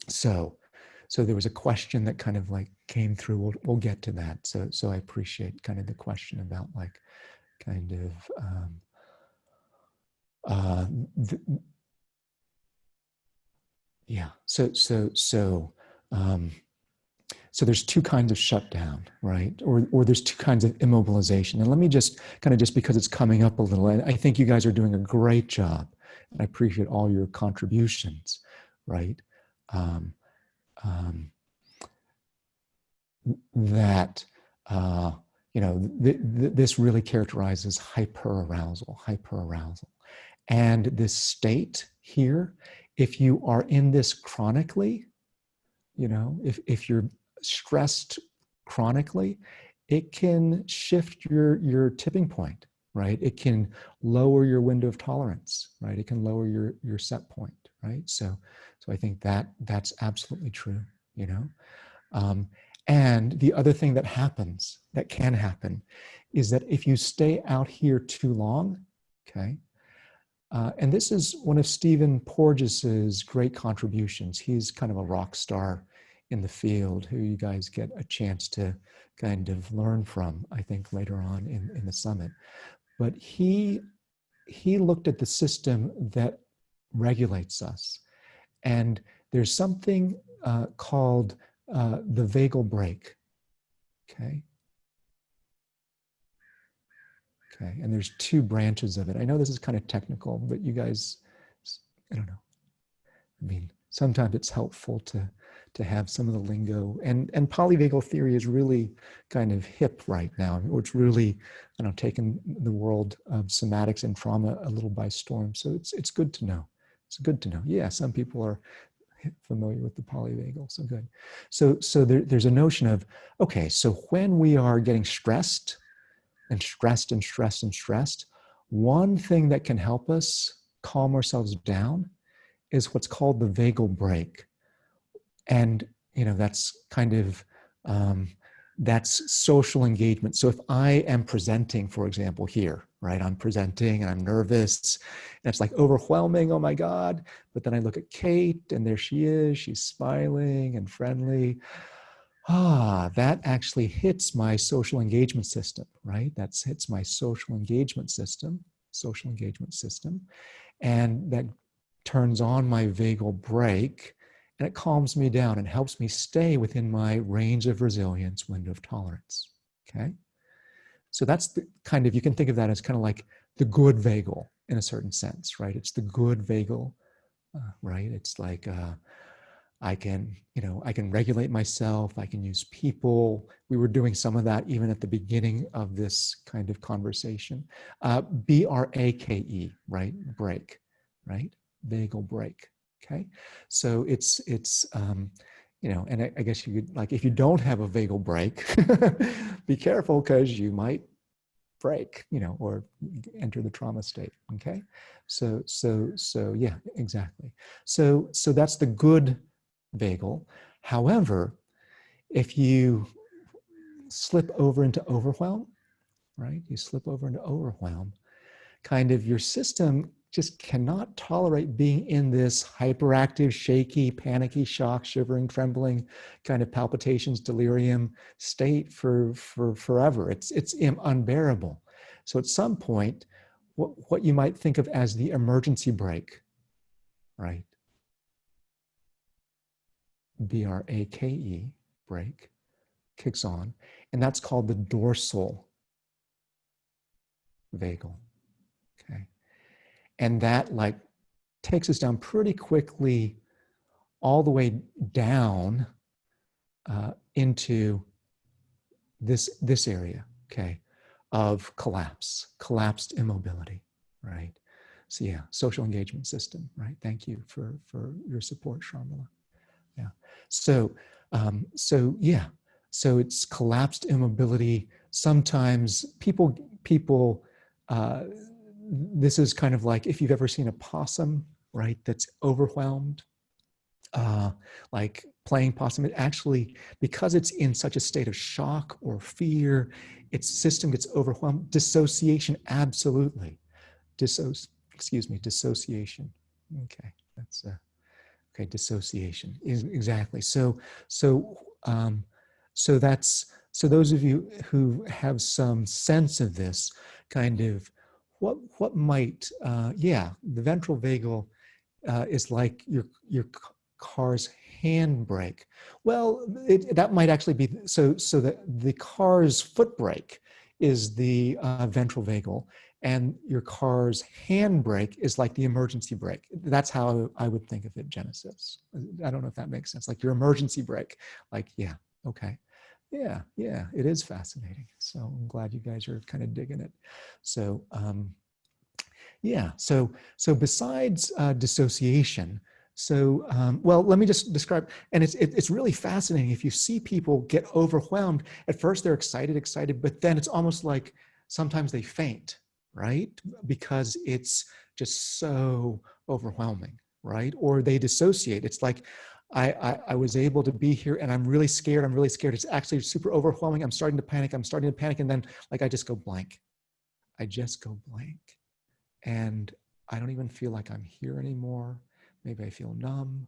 So there was a question that kind of like came through. We'll get to that. So I appreciate kind of the question about like kind of uh, th- yeah. So there's two kinds of shutdown, right? Or there's two kinds of immobilization. And let me just kind of, just because it's coming up a little, I think you guys are doing a great job, and I appreciate all your contributions, right? Um, um, that this really characterizes hyperarousal, and this state here. If you are in this chronically, if you're stressed chronically, it can shift your tipping point, right? It can lower your window of tolerance, right? It can lower your set point, right? So I think that's absolutely true, you know. And the other thing that can happen, is that if you stay out here too long, okay, and this is one of Stephen Porges's great contributions. He's kind of a rock star in the field who you guys get a chance to kind of learn from, I think, later on in the summit. But he looked at the system that regulates us. And there's something called the vagal brake. Okay. Okay. And there's two branches of it. I know this is kind of technical, but you guys, I don't know. I mean, sometimes it's helpful to have some of the lingo, and polyvagal theory is really kind of hip right now. It's really, taken the world of somatics and trauma a little by storm. So it's good to know. It's good to know. Yeah, some people are familiar with the polyvagal, so good. So there's a notion of, okay, so when we are getting stressed, one thing that can help us calm ourselves down is what's called the vagal brake. And, that's kind of, that's social engagement. So if I am presenting, for example, here, right, I'm presenting and I'm nervous and it's like overwhelming, oh my God. But then I look at Kate and there she is, she's smiling and friendly. That actually hits my social engagement system, right? That hits my social engagement system. And that turns on my vagal brake, and it calms me down and helps me stay within my range of resilience, window of tolerance. Okay. So that's the kind of, you can think of that as kind of like the good vagal in a certain sense, right? It's the good vagal, right? It's like, I can regulate myself. I can use people. We were doing some of that even at the beginning of this kind of conversation. BRAKE, right? Break, right? Vagal brake. Okay, so it's and I guess you could, like, if you don't have a vagal brake, be careful because you might break, or enter the trauma state. Okay, so yeah, exactly. So that's the good vagal. However, if you slip over into overwhelm, right? You slip over into overwhelm, kind of your system just cannot tolerate being in this hyperactive, shaky, panicky, shock, shivering, trembling, kind of palpitations, delirium state for forever. It's unbearable. So at some point, what you might think of as the emergency brake, right? BRAKE, brake, kicks on, and that's called the dorsal vagal. Okay, and that like takes us down pretty quickly, all the way down into this area, okay, of collapsed immobility, right? So yeah, social engagement system, right? Thank you for your support, Sharmila. Yeah. So yeah. So it's collapsed immobility. Sometimes people this is kind of like if you've ever seen a possum, right, that's overwhelmed, like playing possum. It actually, because it's in such a state of shock or fear, its system gets overwhelmed. Dissociation, absolutely. Dissociation. Okay, that's okay. Dissociation is exactly. So um, so that's so those of you who have some sense of this kind of what might yeah, the ventral vagal is like your car's handbrake. Well, that might actually be so that the car's foot brake is the ventral vagal, and your car's handbrake is like the emergency brake. That's how I would think of it, Genesis. I don't know if that makes sense. Like your emergency brake. Like, yeah, okay. Yeah, it is fascinating. So I'm glad you guys are kind of digging it. So yeah, so besides dissociation, well, let me just describe, and it's really fascinating. If you see people get overwhelmed, at first they're excited, but then it's almost like sometimes they faint, right? Because it's just so overwhelming, right? Or they dissociate. It's like, I was able to be here and I'm really scared. It's actually super overwhelming. I'm starting to panic. And then like I just go blank. And I don't even feel like I'm here anymore. Maybe I feel numb.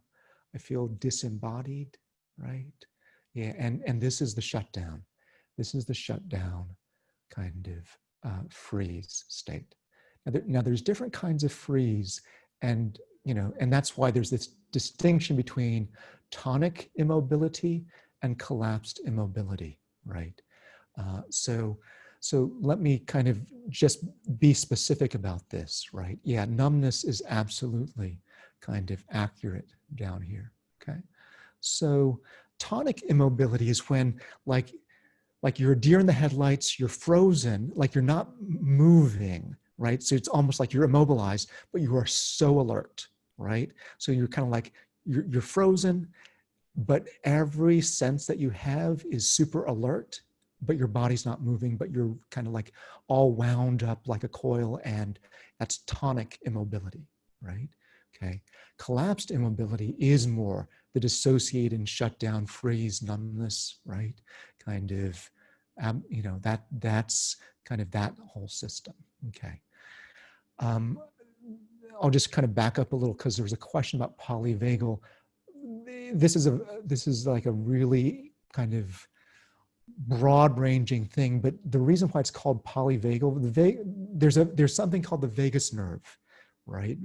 I feel disembodied, right? Yeah, and this is the shutdown. This is the shutdown kind of freeze state. Now there's different kinds of freeze, and and that's why there's this distinction between tonic immobility and collapsed immobility, right? So let me kind of just be specific about this, right? Yeah, numbness is absolutely kind of accurate down here, okay? So tonic immobility is when like you're a deer in the headlights, you're frozen, like you're not moving, right? So it's almost like you're immobilized, but you are so alert, right? So you're kind of like, you're frozen, but every sense that you have is super alert, but your body's not moving, but you're kind of like all wound up like a coil, and that's tonic immobility, right? Okay. Collapsed immobility is more the dissociated and shut down, freeze, numbness, right? Kind of, that's kind of that whole system. Okay. Um, I'll just kind of back up a little because there was a question about polyvagal. This is like a really kind of broad ranging thing, but the reason why it's called polyvagal, there's something called the vagus nerve, right?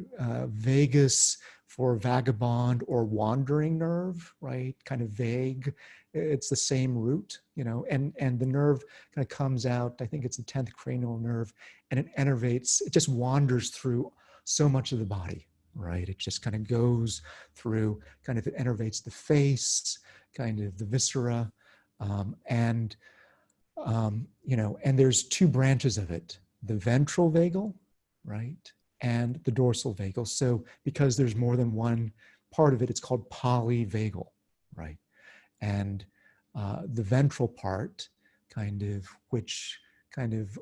Vagus for vagabond or wandering nerve, right? Kind of vague. It's the same root, and the nerve kind of comes out, I think it's the 10th cranial nerve, and it innervates, it just wanders through so much of the body, right? It just kind of goes through, kind of it innervates the face, kind of the viscera, and and there's two branches of it: the ventral vagal, right, and the dorsal vagal. So because there's more than one part of it, it's called polyvagal, right? And the ventral part, kind of, which kind of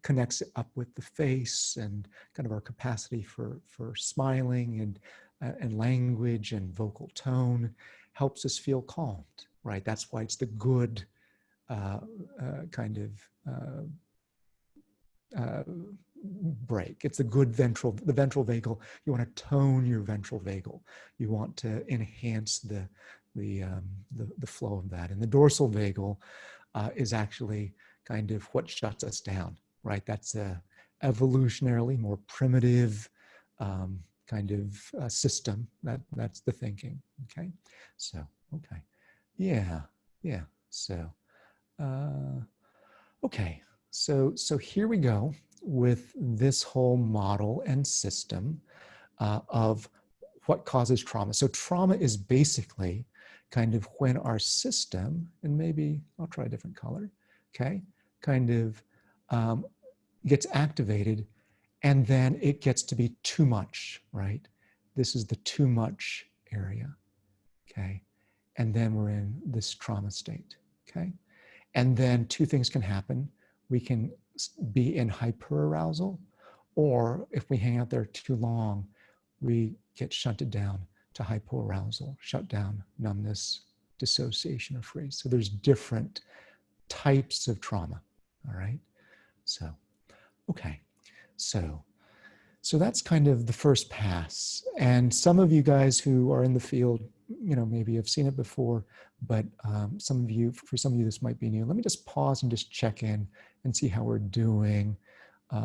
connects it up with the face and kind of our capacity for smiling and language and vocal tone, helps us feel calmed, right? That's why it's the good kind of break. It's the good the ventral vagal. You want to tone your ventral vagal. You want to enhance the flow of that. And the dorsal vagal is actually kind of what shuts us down, right? That's a evolutionarily more primitive kind of system. That's the thinking. Okay, so okay, yeah. So. Okay, so here we go with this whole model and system of what causes trauma. So trauma is basically kind of when our system, and maybe I'll try a different color, okay, kind of gets activated, and then it gets to be too much, right? This is the too much area, okay? And then we're in this trauma state, okay? And then two things can happen. We can be in hyperarousal, Or if we hang out there too long, we get shunted down to hypoarousal, shut down, numbness, dissociation, or freeze. So there's different types of trauma, all right? So, okay, so that's kind of the first pass. And some of you guys who are in the field, you know, maybe have seen it before, but for some of you, this might be new. Let me just pause and just check in and see how we're doing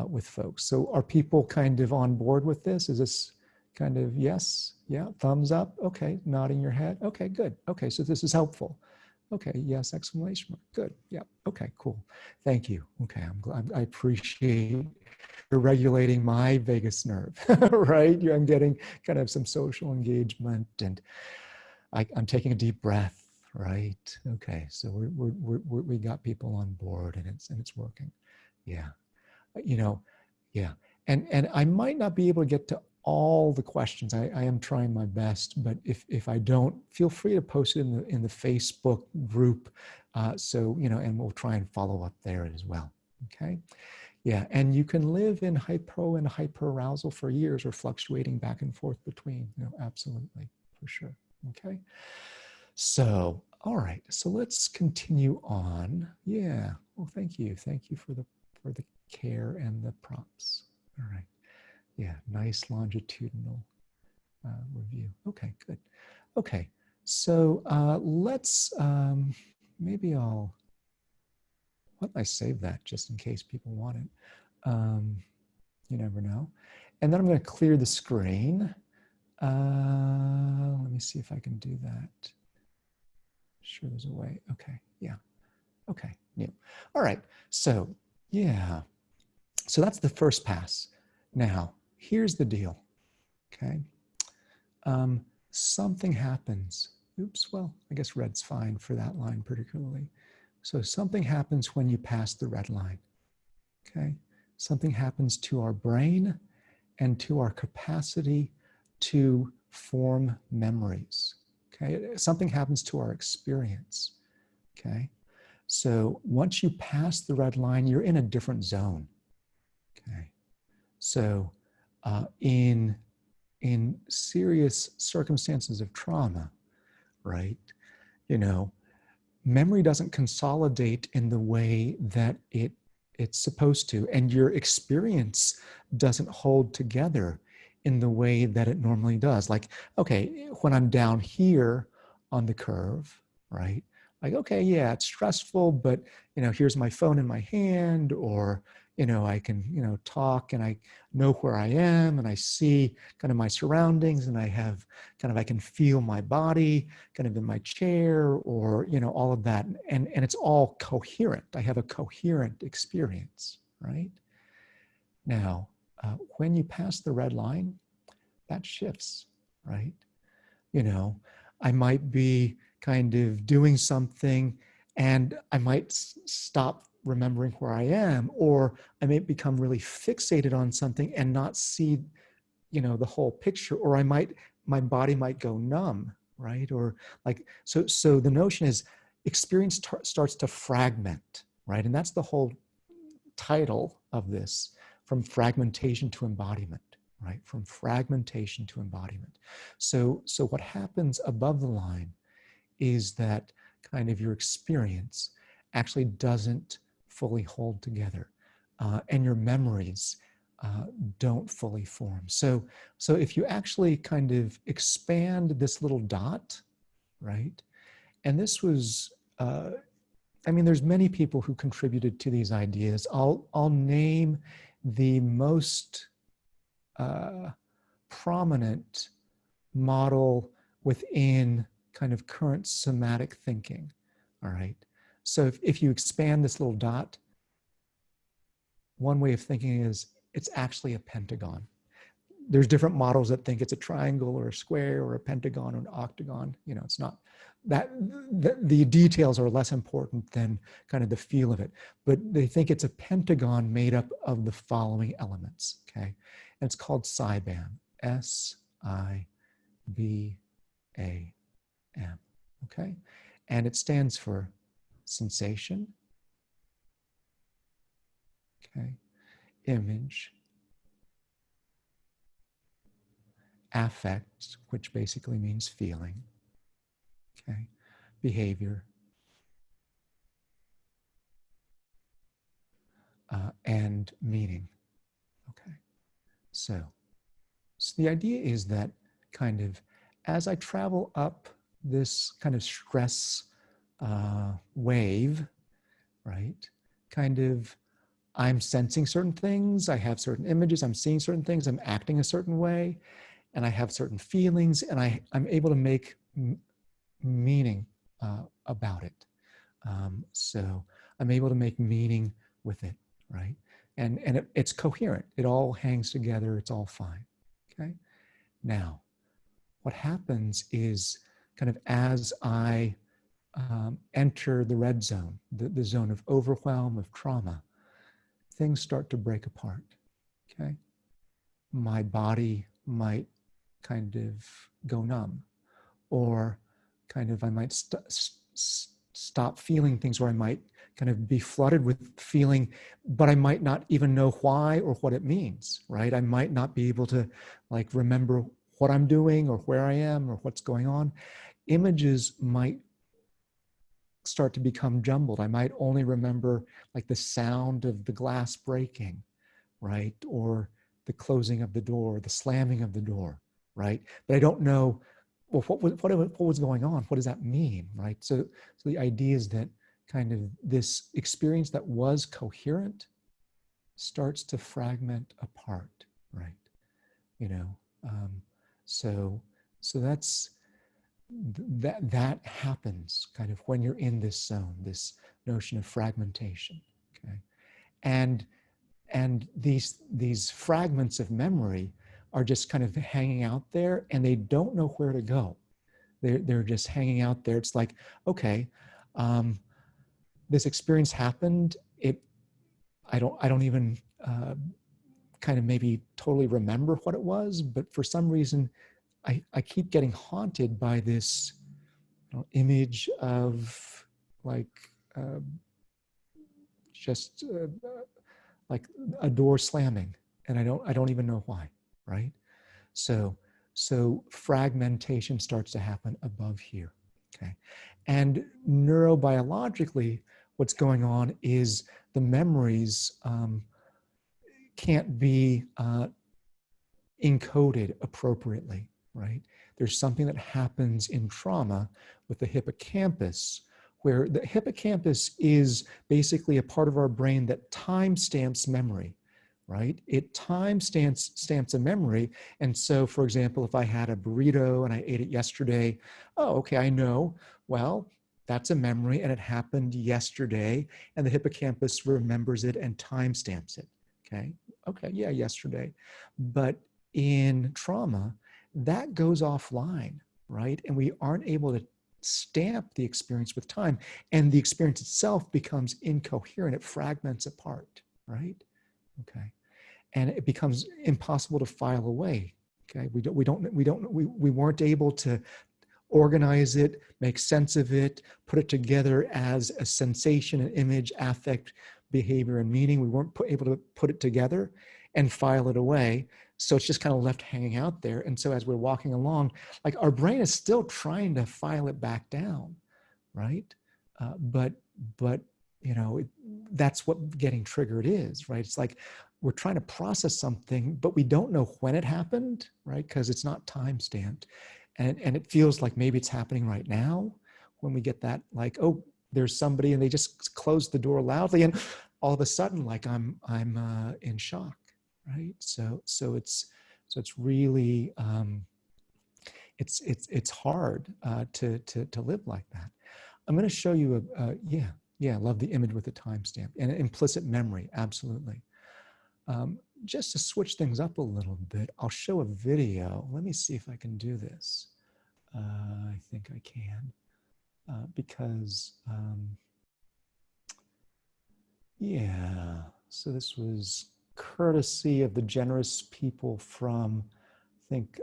with folks. So are people kind of on board with this? Is this kind of yes? Yeah, thumbs up? Okay, nodding your head? Okay, good. Okay, so this is helpful. Okay, yes, exclamation mark. Good, yeah, okay, cool. Thank you. Okay, I'm glad, I appreciate you're regulating my vagus nerve, right? I'm getting kind of some social engagement, and I'm taking a deep breath, right? Okay, so we got people on board, and it's working. Yeah, you know, yeah. And I might not be able to get to all the questions. I am trying my best, but if I don't, feel free to post it in the Facebook group. So, you know, and we'll try and follow up there as well. Okay. Yeah, and you can live in hypo and hyperarousal for years, or fluctuating back and forth between. You know, absolutely, for sure. Okay. So, all right. So let's continue on. Yeah. Well, thank you for the care and the prompts. All right. Yeah. Nice longitudinal review. Okay. Good. Okay. So let's maybe why don't I save that just in case people want it. You never know. And then I'm going to clear the screen. Let me see if I can do that. Sure, there's a way. Okay, yeah. Okay, new. All right, so yeah. So that's the first pass. Now, here's the deal, okay? Something happens. Oops, well, I guess red's fine for that line particularly. So something happens when you pass the red line, okay? Something happens to our brain and to our capacity to form memories, okay? Something happens to our experience, okay? So once you pass the red line, you're in a different zone, okay? So in serious circumstances of trauma, right, you know, memory doesn't consolidate in the way that it's supposed to, and your experience doesn't hold together in the way that it normally does. Like, okay, when I'm down here on the curve, right? Like, okay, yeah, it's stressful, but you know, here's my phone in my hand, or you know, I can, you know, talk and I know where I am and I see kind of my surroundings, and I have kind of, I can feel my body kind of in my chair, or, you know, all of that. And it's all coherent. I have a coherent experience, right? Now, when you pass the red line, that shifts, right? You know, I might be kind of doing something and I might stop remembering where I am, or I may become really fixated on something and not see, you know, the whole picture, or my body might go numb, right? Or like, so the notion is experience starts to fragment, right? And that's the whole title of this, From Fragmentation to Embodiment, right? From fragmentation to embodiment. So what happens above the line is that kind of your experience actually doesn't fully hold together, and your memories don't fully form. So if you actually kind of expand this little dot, right? And this was, I mean, there's many people who contributed to these ideas. I'll name the most prominent model within kind of current somatic thinking, all right? So if you expand this little dot, one way of thinking is it's actually a pentagon. There's different models that think it's a triangle or a square or a pentagon or an octagon. You know, it's not that, the details are less important than kind of the feel of it, but they think it's a pentagon made up of the following elements, okay? And it's called SIBAM, SIBAM, okay? And it stands for sensation, okay, image, affect, which basically means feeling, okay, behavior, and meaning, okay. So the idea is that kind of as I travel up this kind of stress wave, right, kind of I'm sensing certain things, I have certain images, I'm seeing certain things, I'm acting a certain way, and I have certain feelings, and I'm able to make meaning about it. So I'm able to make meaning with it, right? And it's coherent. It all hangs together. It's all fine, okay? Now, what happens is kind of as I enter the red zone, the zone of overwhelm, of trauma, things start to break apart, okay? My body might kind of go numb, or kind of I might stop feeling things, where I might kind of be flooded with feeling, but I might not even know why or what it means, right? I might not be able to like remember what I'm doing or where I am or what's going on. Images might start to become jumbled. I might only remember like the sound of the glass breaking, right? Or the closing of the door, the slamming of the door, right? But I don't know, well, what was going on? What does that mean, right? So the idea is that kind of this experience that was coherent starts to fragment apart, right? You know, so that's that happens kind of when you're in this zone, this notion of fragmentation, okay? And these fragments of memory are just kind of hanging out there, and they don't know where to go. They're just hanging out there. It's like, okay, this experience happened. I don't even kind of maybe totally remember what it was, but for some reason, I keep getting haunted by this image of like uh, just like a door slamming, and I don't even know why, right? So fragmentation starts to happen above here, okay? And neurobiologically, what's going on is the memories can't be encoded appropriately, right? There's something that happens in trauma with the hippocampus, where the hippocampus is basically a part of our brain that timestamps memory, right? It stamps a memory. And so, for example, if I had a burrito and I ate it yesterday, oh, okay, I know, well, that's a memory and it happened yesterday, and the hippocampus remembers it and timestamps it, okay? Okay, yeah, yesterday. But in trauma, that goes offline, right? And we aren't able to stamp the experience with time, and the experience itself becomes incoherent. It fragments apart, right? Okay, and it becomes impossible to file away. Okay, we weren't able to organize it, make sense of it, put it together as a sensation, an image, affect, behavior, and meaning. We weren't able to put it together and file it away. So it's just kind of left hanging out there. And so as we're walking along, like our brain is still trying to file it back down, right? But you know, that's what getting triggered is, right? It's like we're trying to process something, but we don't know when it happened, right? Because it's not time stamped. And it feels like maybe it's happening right now when we get that, like, oh, there's somebody and they just closed the door loudly, and all of a sudden, like I'm in shock, right? So it's really it's hard to live like that. I'm going to show you I love the image with the timestamp and implicit memory, absolutely. Just to switch things up a little bit, I'll show a video. Let me see if I can do this. I think I can, because, yeah, so this was courtesy of the generous people from, I think,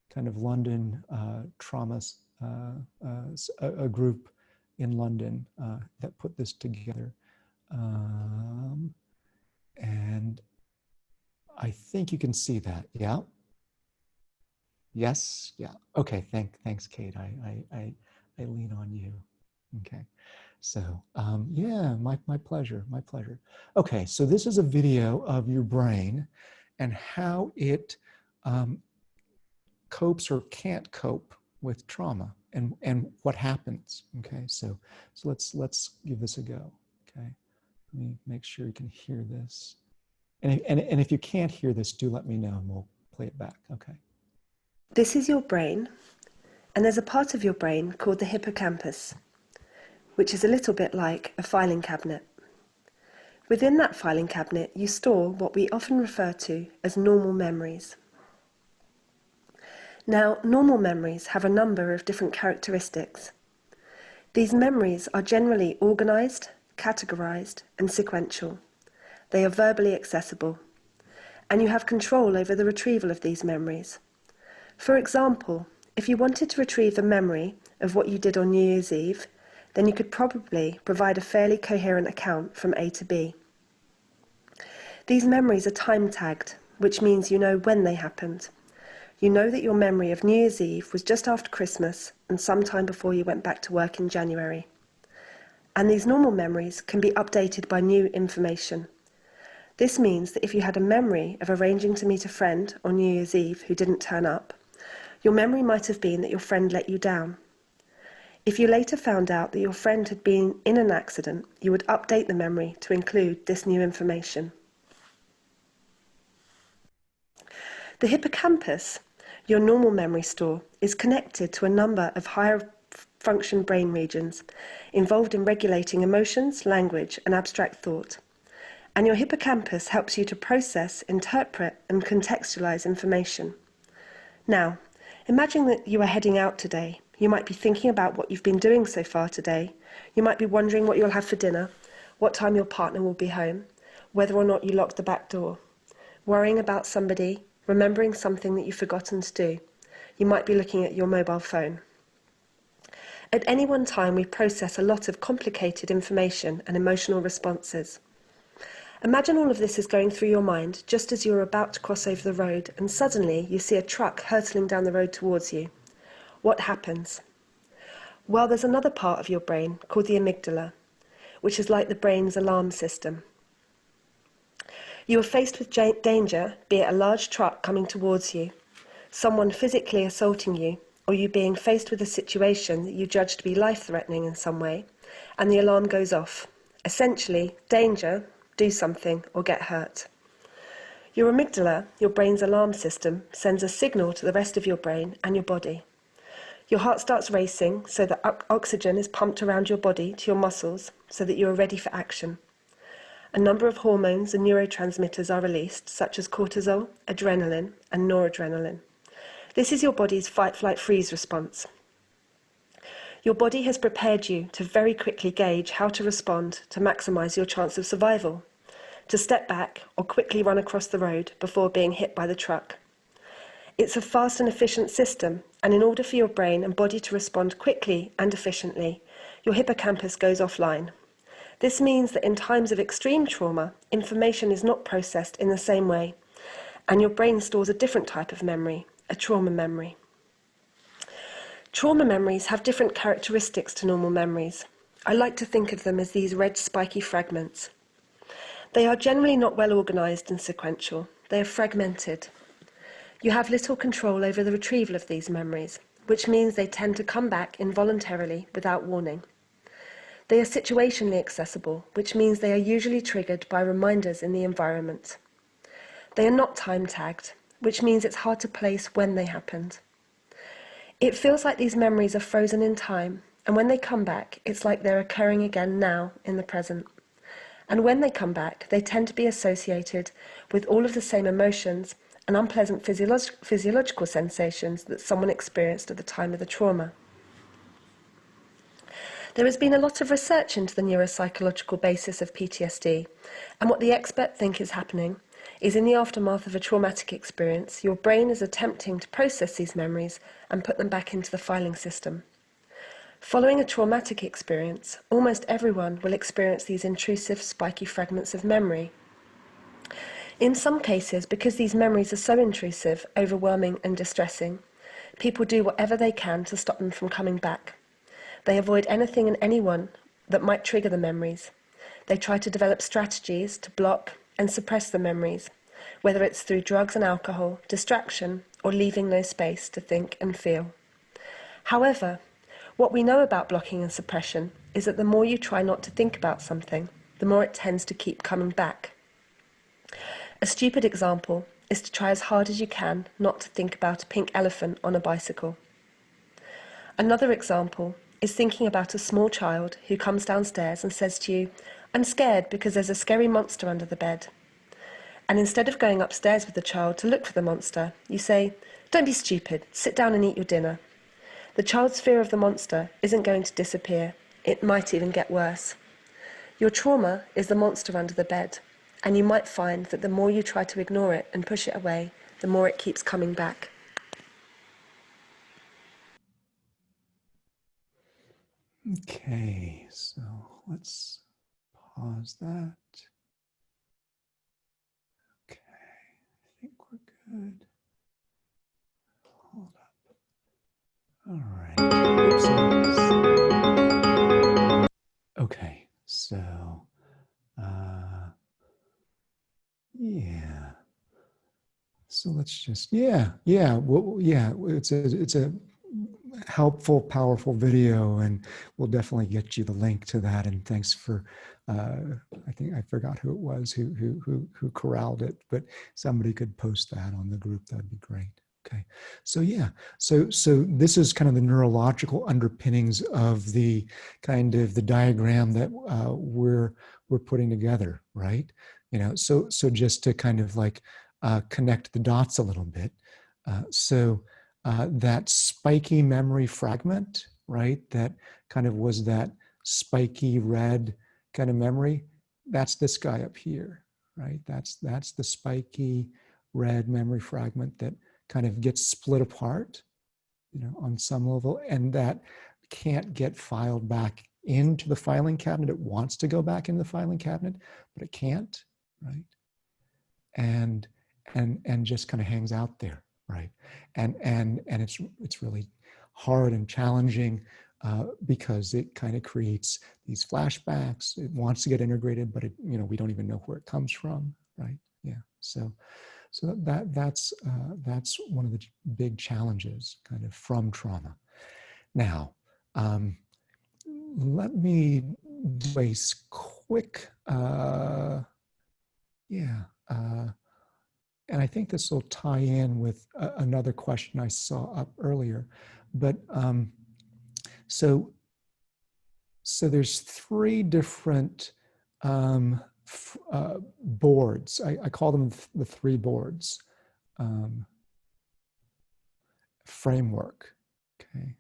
kind of London trauma, a group in London that put this together. And I think you can see that, yeah? Yes. Yeah. Okay. Thanks, Kate. I lean on you. Okay. So yeah, my pleasure. My pleasure. Okay. So this is a video of your brain and how it copes or can't cope with trauma and what happens. Okay. So let's give this a go. Okay. Let me make sure you can hear this. And if you can't hear this, do let me know and we'll play it back. Okay. This is your brain, and there's a part of your brain called the hippocampus, which is a little bit like a filing cabinet. Within that filing cabinet, you store what we often refer to as normal memories. Now, normal memories have a number of different characteristics. These memories are generally organised, categorised, and sequential. They are verbally accessible, and you have control over the retrieval of these memories. For example, if you wanted to retrieve the memory of what you did on New Year's Eve, then you could probably provide a fairly coherent account from A to B. These memories are time-tagged, which means you know when they happened. You know that your memory of New Year's Eve was just after Christmas and sometime before you went back to work in January. And these normal memories can be updated by new information. This means that if you had a memory of arranging to meet a friend on New Year's Eve who didn't turn up, your memory might have been that your friend let you down. If you later found out that your friend had been in an accident, you would update the memory to include this new information. The hippocampus, your normal memory store, is connected to a number of higher function brain regions involved in regulating emotions, language, and abstract thought. And your hippocampus helps you to process, interpret, and contextualize information. Now, imagine that you are heading out today. You might be thinking about what you've been doing so far today. You might be wondering what you'll have for dinner, what time your partner will be home, whether or not you locked the back door, worrying about somebody, remembering something that you've forgotten to do. You might be looking at your mobile phone. At any one time, we process a lot of complicated information and emotional responses. Imagine all of this is going through your mind just as you're about to cross over the road and suddenly you see a truck hurtling down the road towards you. What happens? Well, there's another part of your brain called the amygdala, which is like the brain's alarm system. You are faced with danger, be it a large truck coming towards you, someone physically assaulting you, or you being faced with a situation that you judge to be life-threatening in some way, and the alarm goes off. Essentially, danger, do something, or get hurt. Your amygdala, your brain's alarm system, sends a signal to the rest of your brain and your body. Your heart starts racing so that oxygen is pumped around your body to your muscles so that you are ready for action. A number of hormones and neurotransmitters are released, such as cortisol, adrenaline, and noradrenaline. This is your body's fight-flight-freeze response. Your body has prepared you to very quickly gauge how to respond to maximize your chance of survival, to step back or quickly run across the road before being hit by the truck. It's a fast and efficient system, and in order for your brain and body to respond quickly and efficiently, your hippocampus goes offline. This means that in times of extreme trauma, information is not processed in the same way, and your brain stores a different type of memory, a trauma memory. Trauma memories have different characteristics to normal memories. I like to think of them as these red spiky fragments. They are generally not well organised and sequential. They are fragmented. You have little control over the retrieval of these memories, which means they tend to come back involuntarily without warning. They are situationally accessible, which means they are usually triggered by reminders in the environment. They are not time-tagged, which means it's hard to place when they happened. It feels like these memories are frozen in time, and when they come back, it's like they're occurring again now, in the present. And when they come back, they tend to be associated with all of the same emotions and unpleasant physiological sensations that someone experienced at the time of the trauma. There has been a lot of research into the neuropsychological basis of PTSD, and what the experts think is happening is in the aftermath of a traumatic experience, your brain is attempting to process these memories and put them back into the filing system. Following a traumatic experience, almost everyone will experience these intrusive, spiky fragments of memory. In some cases, because these memories are so intrusive, overwhelming and distressing, People do whatever they can to stop them from coming back. They avoid anything and anyone that might trigger the memories. They try to develop strategies to block and suppress the memories, whether it's through drugs and alcohol, distraction, or leaving no space to think and feel. However, what we know about blocking and suppression is that the more you try not to think about something, the more it tends to keep coming back. A stupid example is to try as hard as you can not to think about a pink elephant on a bicycle. Another example is thinking about a small child who comes downstairs and says to you, "I'm scared because there's a scary monster under the bed." And instead of going upstairs with the child to look for the monster, you say, "Don't be stupid, sit down and eat your dinner." The child's fear of the monster isn't going to disappear. It might even get worse. Your trauma is the monster under the bed, and you might find that the more you try to ignore it and push it away, the more it keeps coming back. Okay, so let's pause that. Okay, I think we're good. Hold up. All right. Okay, so yeah. So let's just well, it's a helpful, powerful video, and we'll definitely get you the link to that. And thanks for I think I forgot who it was who corralled it, but somebody could post that on the group. That'd be great. Okay, so yeah, so this is kind of the neurological underpinnings of the kind of the diagram that we're putting together, right? You know, so just to kind of like connect the dots a little bit. That spiky memory fragment, right? That kind of was that spiky red kind of memory. That's this guy up here, right? That's the spiky red memory fragment that kind of gets split apart, you know, on some level, and that can't get filed back into the filing cabinet. It wants to go back into the filing cabinet, but it can't, right? And just kind of hangs out there, right? And it's really hard and challenging because it kind of creates these flashbacks. It wants to get integrated, but it, you know, we don't even know where it comes from, right? Yeah. So that's one of the big challenges, kind of from trauma. Now, let me do a quick, and I think this will tie in with another question I saw up earlier. But so there's three different boards. I call them the three boards framework. Okay.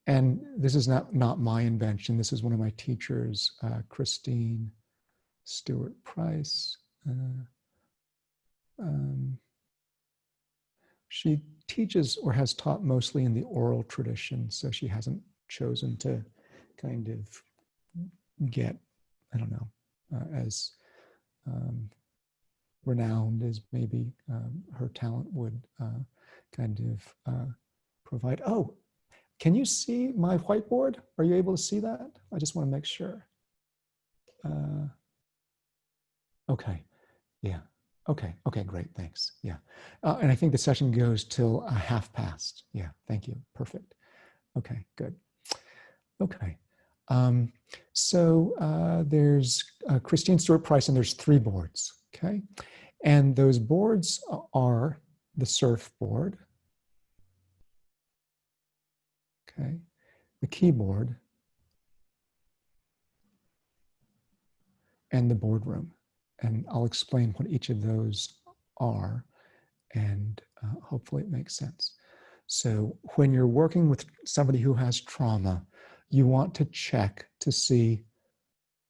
And this is not my invention. This is one of my teachers, Christine Stewart Price. She teaches or has taught mostly in the oral tradition, so she hasn't chosen to kind of get, I don't know, as renowned as maybe her talent would kind of provide. Oh, can you see my whiteboard? Are you able to see that? I just want to make sure. Okay, yeah. Okay, great, thanks. Yeah, and I think the session goes till 1/2 past. Yeah, thank you, perfect. Okay, good. Okay, so there's Christine Stewart Price, and there's three boards, okay? And those boards are the surfboard, okay, the keyboard, and the boardroom. And I'll explain what each of those are, and hopefully it makes sense. So when you're working with somebody who has trauma, you want to check to see,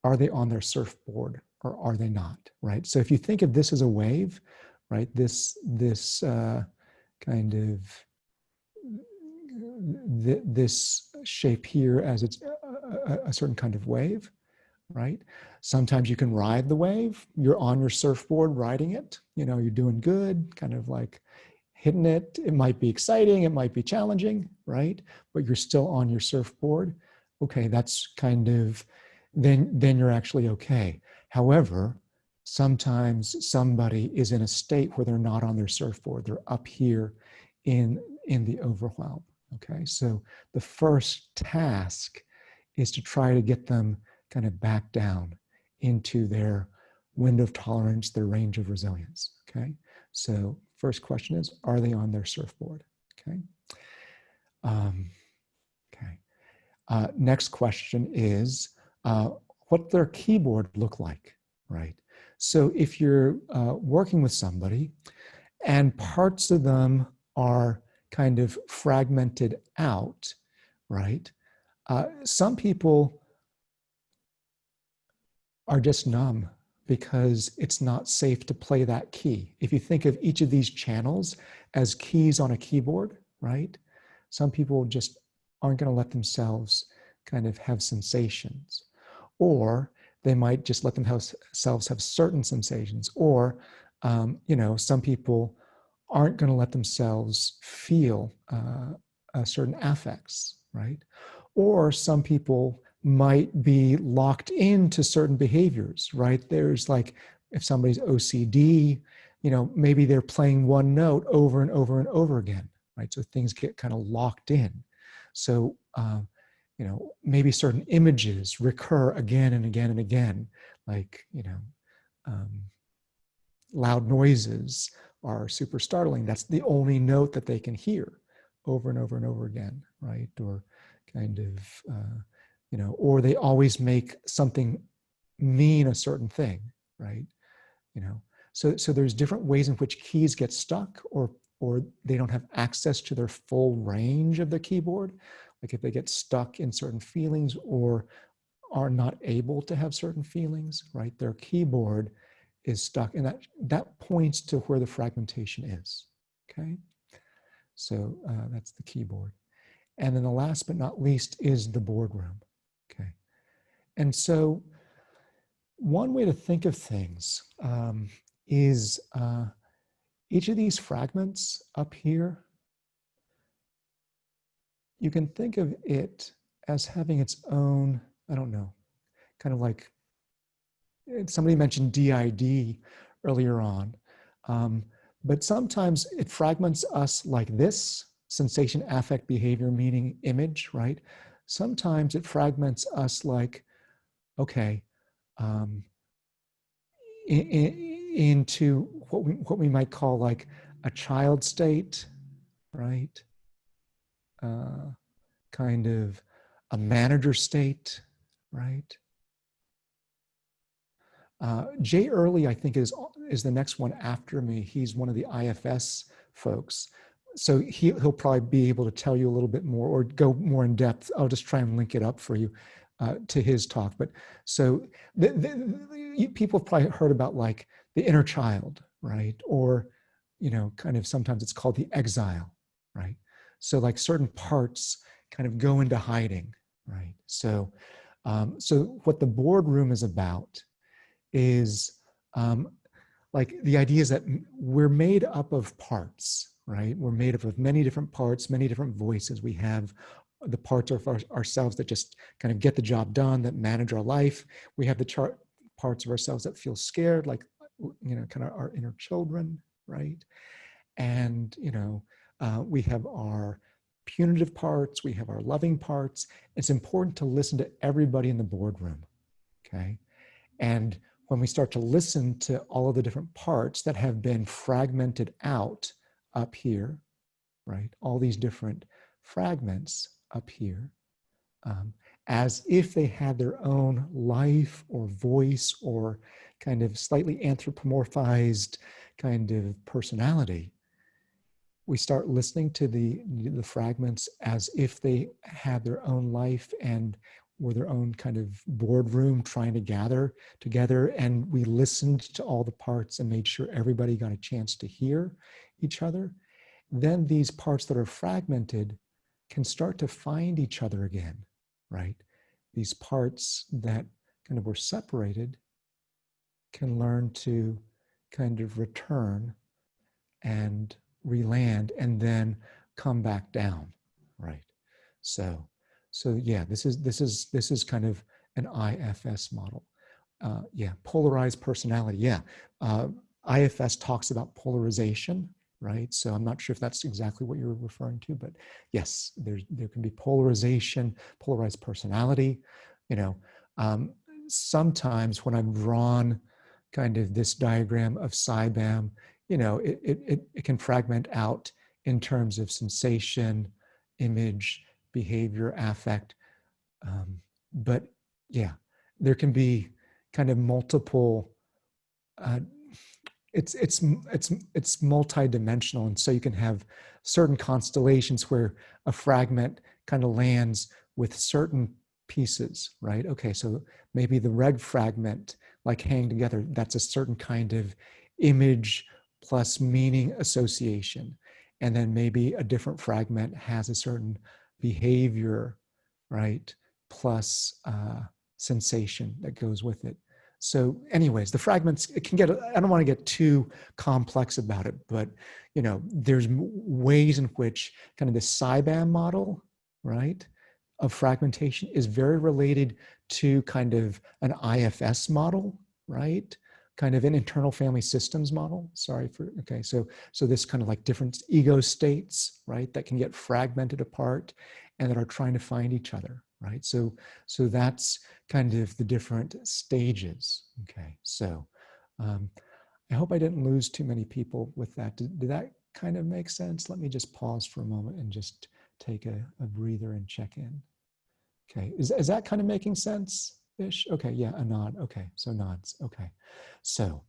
are they on their surfboard or are they not, right? So if you think of this as a wave, right, this kind of, this shape here as it's a certain kind of wave, right? Sometimes you can ride the wave. You're on your surfboard riding it. You know, you're doing good, kind of like hitting it. It might be exciting, it might be challenging, right? But you're still on your surfboard. Okay, that's kind of, then you're actually okay. However, sometimes somebody is in a state where they're not on their surfboard. They're up here in the overwhelm. Okay, so the first task is to try to get them kind of back down into their window of tolerance, their range of resilience. Okay, so first question is, are they on their surfboard? Okay. Okay. Next question is, what their keyboard look like, right? So if you're working with somebody and parts of them are kind of fragmented out, right? Some people are just numb because it's not safe to play that key. If you think of each of these channels as keys on a keyboard, right? Some people just aren't going to let themselves kind of have sensations, or they might just let themselves have certain sensations, or some people aren't going to let themselves feel certain affects, right? Or some people might be locked into certain behaviors, right? There's like, if somebody's OCD, maybe they're playing one note over and over and over again, right? So things get kind of locked in. So, maybe certain images recur again and again and again, like, loud noises are super startling. That's the only note that they can hear over and over and over again, right? Or kind of, or they always make something mean a certain thing, right? So there's different ways in which keys get stuck, or they don't have access to their full range of the keyboard. Like if they get stuck in certain feelings or are not able to have certain feelings, right? Their keyboard is stuck, and that points to where the fragmentation is, okay? So that's the keyboard. And then the last but not least is the boardroom, okay? And so one way to think of things is each of these fragments up here, you can think of it as having its own, I don't know, kind of like, somebody mentioned DID earlier on, but sometimes it fragments us like this: sensation, affect, behavior, meaning, image, right? Sometimes it fragments us like, okay, into what we might call like a child state, right? Kind of a manager state, right? Jay Early, I think, is the next one after me. He's one of the IFS folks. So he'll probably be able to tell you a little bit more or go more in depth. I'll just try and link it up for you to his talk. But so people have probably heard about like the inner child, right? Or, kind of sometimes it's called the exile, right? So like certain parts kind of go into hiding, right? So, so what the boardroom is about is like the idea is that we're made up of parts, right? We're made up of many different parts, many different voices. We have the parts of ourselves that just kind of get the job done, that manage our life. We have the parts of ourselves that feel scared, like, kind of our inner children, right? And, we have our punitive parts, we have our loving parts. It's important to listen to everybody in the boardroom, okay? And when we start to listen to all of the different parts that have been fragmented out up here, right? All these different fragments up here, as if they had their own life or voice or kind of slightly anthropomorphized kind of personality. We start listening to the fragments as if they had their own life and were their own kind of boardroom trying to gather together. And we listened to all the parts and made sure everybody got a chance to hear each other. Then these parts that are fragmented can start to find each other again, right? These parts that kind of were separated can learn to kind of return and re-land, and then come back down, right? So yeah, this is kind of an IFS model. Yeah, polarized personality. Yeah, IFS talks about polarization, right? So I'm not sure if that's exactly what you're referring to, but yes, there can be polarization, polarized personality. You know, sometimes when I've drawn kind of this diagram of CYBAM, you know, it can fragment out in terms of sensation, image, behavior, affect. But yeah, there can be kind of multiple. Uh, it's multi-dimensional, and so you can have certain constellations where a fragment kind of lands with certain pieces, right? Okay, so maybe the red fragment, like hang together, that's a certain kind of image plus meaning association, and then maybe a different fragment has a certain behavior, right, plus sensation that goes with it. So anyways, the fragments, it can get, I don't want to get too complex about it, but you know, there's ways in which kind of the CYBAM model, right, of fragmentation is very related to kind of an IFS model, right? Kind of an internal family systems model. Sorry for, okay. So this kind of like different ego states, right, that can get fragmented apart and that are trying to find each other, right? So that's kind of the different stages. Okay, so I hope I didn't lose too many people with that. Did that kind of make sense? Let me just pause for a moment and just take a breather and check in. Okay, is that kind of making sense-ish? Okay, yeah, a nod. Okay, so nods. Okay, so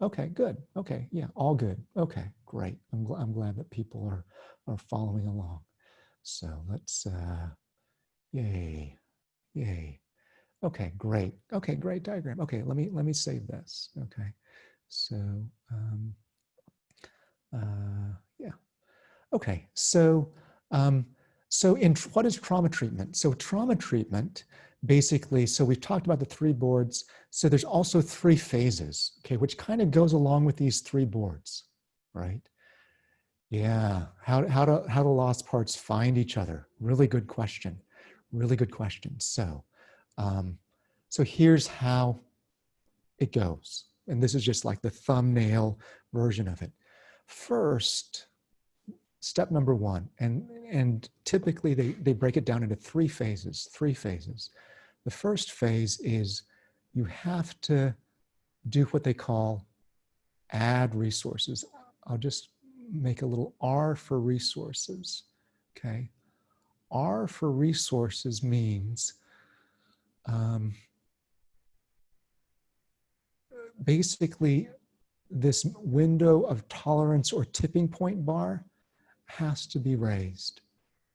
okay, good. Okay, yeah, all good. Okay, great. I'm glad that people are following along. So let's yay. Okay, great. Okay, great diagram. Okay, let me save this. Okay, so yeah. Okay, so in what is trauma treatment? So trauma treatment, basically, so we've talked about the 3 boards. So there's also 3 phases, okay, which kind of goes along with these 3 boards, right? Yeah, how do lost parts find each other? Really good question. Really good question. So here's how it goes. And this is just like the thumbnail version of it. First, step number 1, and typically they break it down into 3 phases. The first phase is you have to do what they call add resources. I'll just make a little R for resources, okay? R for resources means basically this window of tolerance or tipping point bar has to be raised,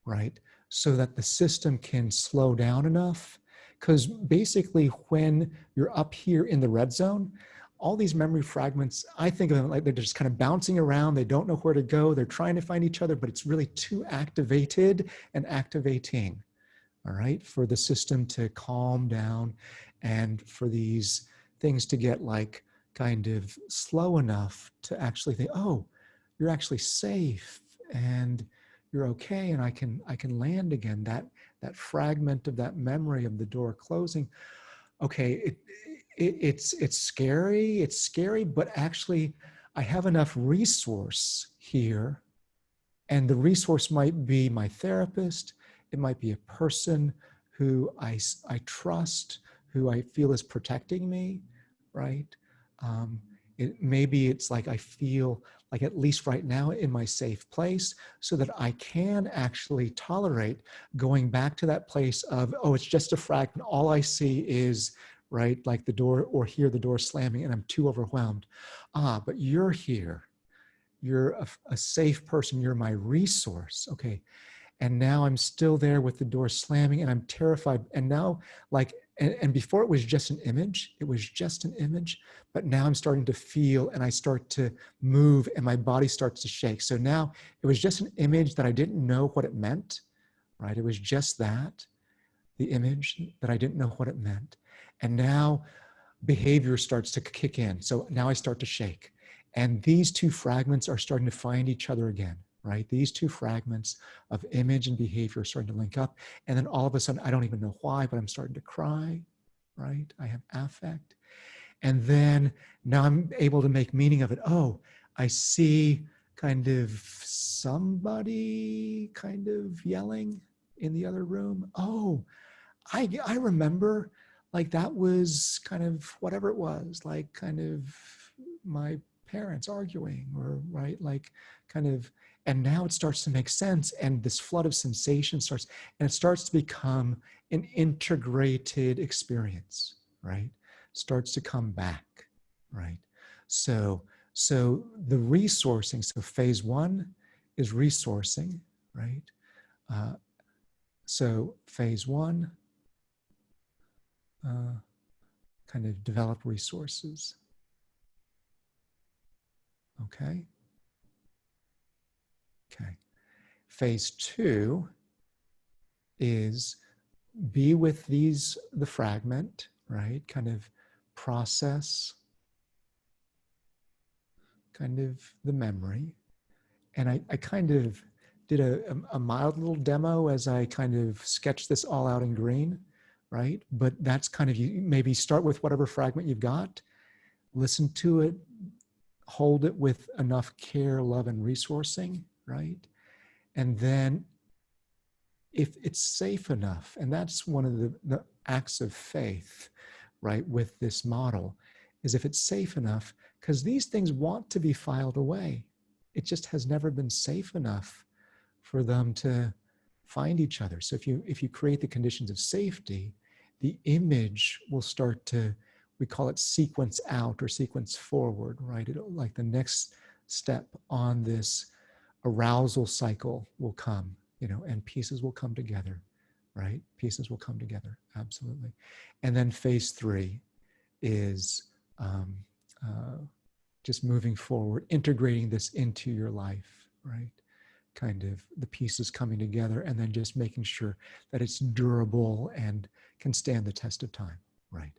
right? So that the system can slow down enough. Because basically when you're up here in the red zone, all these memory fragments, I think of them like they're just kind of bouncing around. They don't know where to go. They're trying to find each other, but it's really too activated and activating, all right, for the system to calm down and for these things to get like kind of slow enough to actually think, oh, you're actually safe and you're okay, and I can land again. That fragment of that memory of the door closing. Okay, it's scary, but actually I have enough resource here, and the resource might be my therapist. It might be a person who I trust, who I feel is protecting me, right? Maybe it's like I feel like at least right now in my safe place, so that I can actually tolerate going back to that place of, oh, it's just a fragment. All I see is, right, like the door, or hear the door slamming and I'm too overwhelmed. But you're here. You're a safe person. You're my resource. Okay. And now I'm still there with the door slamming and I'm terrified. And now like, and before it was just an image, but now I'm starting to feel and I start to move and my body starts to shake. So now it was just an image that I didn't know what it meant, right? It was just that, the image that I didn't know what it meant. And now behavior starts to kick in. So now I start to shake. And these two fragments are starting to find each other again, right? These two fragments of image and behavior are starting to link up. And then all of a sudden, I don't even know why, but I'm starting to cry, right? I have affect. And then now I'm able to make meaning of it. Oh, I see kind of somebody kind of yelling in the other room. Oh, I remember, like, that was kind of whatever it was, like kind of my parents arguing, or right, like kind of, and now it starts to make sense, and this flood of sensation starts, and it starts to become an integrated experience, right? Starts to come back, right? So the resourcing, so phase one is resourcing, right? So phase one, kind of develop resources. Okay. Okay. Phase two is be with the fragment, right? Kind of process kind of the memory. And I kind of did a mild little demo as I kind of sketched this all out in green, right? But that's kind of, you maybe start with whatever fragment you've got, listen to it, hold it with enough care, love, and resourcing, right? And then if it's safe enough, and that's one of the acts of faith, right, with this model, is if it's safe enough, because these things want to be filed away. It just has never been safe enough for them to find each other. So if you create the conditions of safety, the image will start to, we call it sequence out or sequence forward, right? It'll, like the next step on this arousal cycle will come, you know, and pieces will come together, right? Pieces will come together, absolutely. And then phase three is just moving forward, integrating this into your life, right? Kind of the pieces coming together, and then just making sure that it's durable and can stand the test of time, right?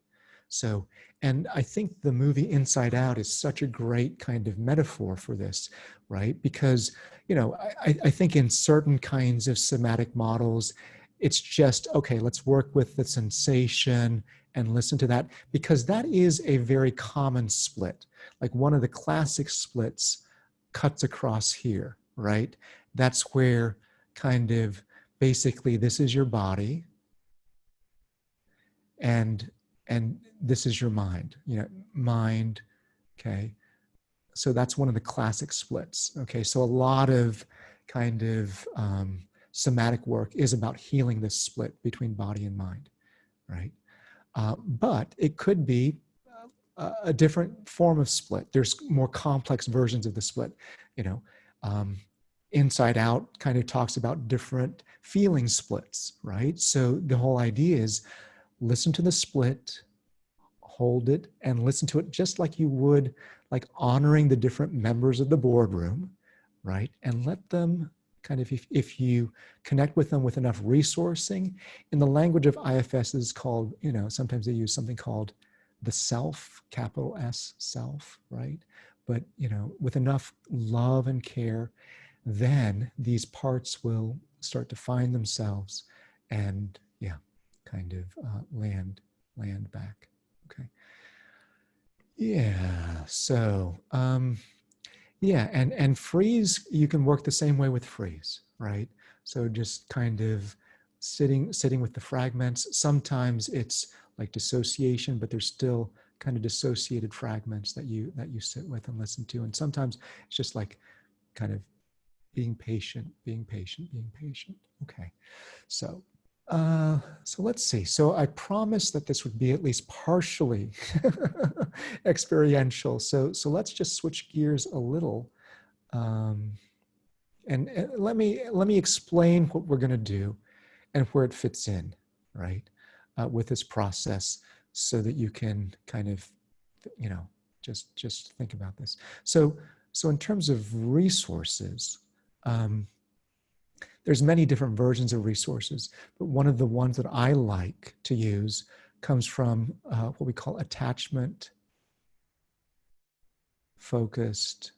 So, and I think the movie Inside Out is such a great kind of metaphor for this, right? Because, you know, I think in certain kinds of somatic models, it's just, okay, let's work with the sensation and listen to that, because that is a very common split. Like one of the classic splits cuts across here, right? That's where kind of basically this is your body and this is your mind, you know, mind, okay? So that's one of the classic splits, okay? So a lot of kind of somatic work is about healing this split between body and mind, right? But it could be a different form of split. There's more complex versions of the split, you know. Inside Out kind of talks about different feeling splits, right? So the whole idea is listen to the split, hold it, and listen to it just like you would, like honoring the different members of the boardroom, right? And let them kind of, if you connect with them with enough resourcing, in the language of IFS is called, you know, sometimes they use something called the self, capital S, self, right? But, you know, with enough love and care, then these parts will start to find themselves and, yeah, kind of land back. Okay. Yeah. So, yeah, and freeze, you can work the same way with freeze, right? So just kind of sitting with the fragments. Sometimes it's like dissociation, but there's still kind of dissociated fragments that you sit with and listen to. And sometimes it's just like kind of being patient. Okay. So so let's see. So I promised that this would be at least partially experiential. So let's just switch gears a little, and let me explain what we're going to do and where it fits in, right, with this process, so that you can kind of, you know, just think about this. So in terms of resources. There's many different versions of resources, but one of the ones that I like to use comes from what we call attachment focused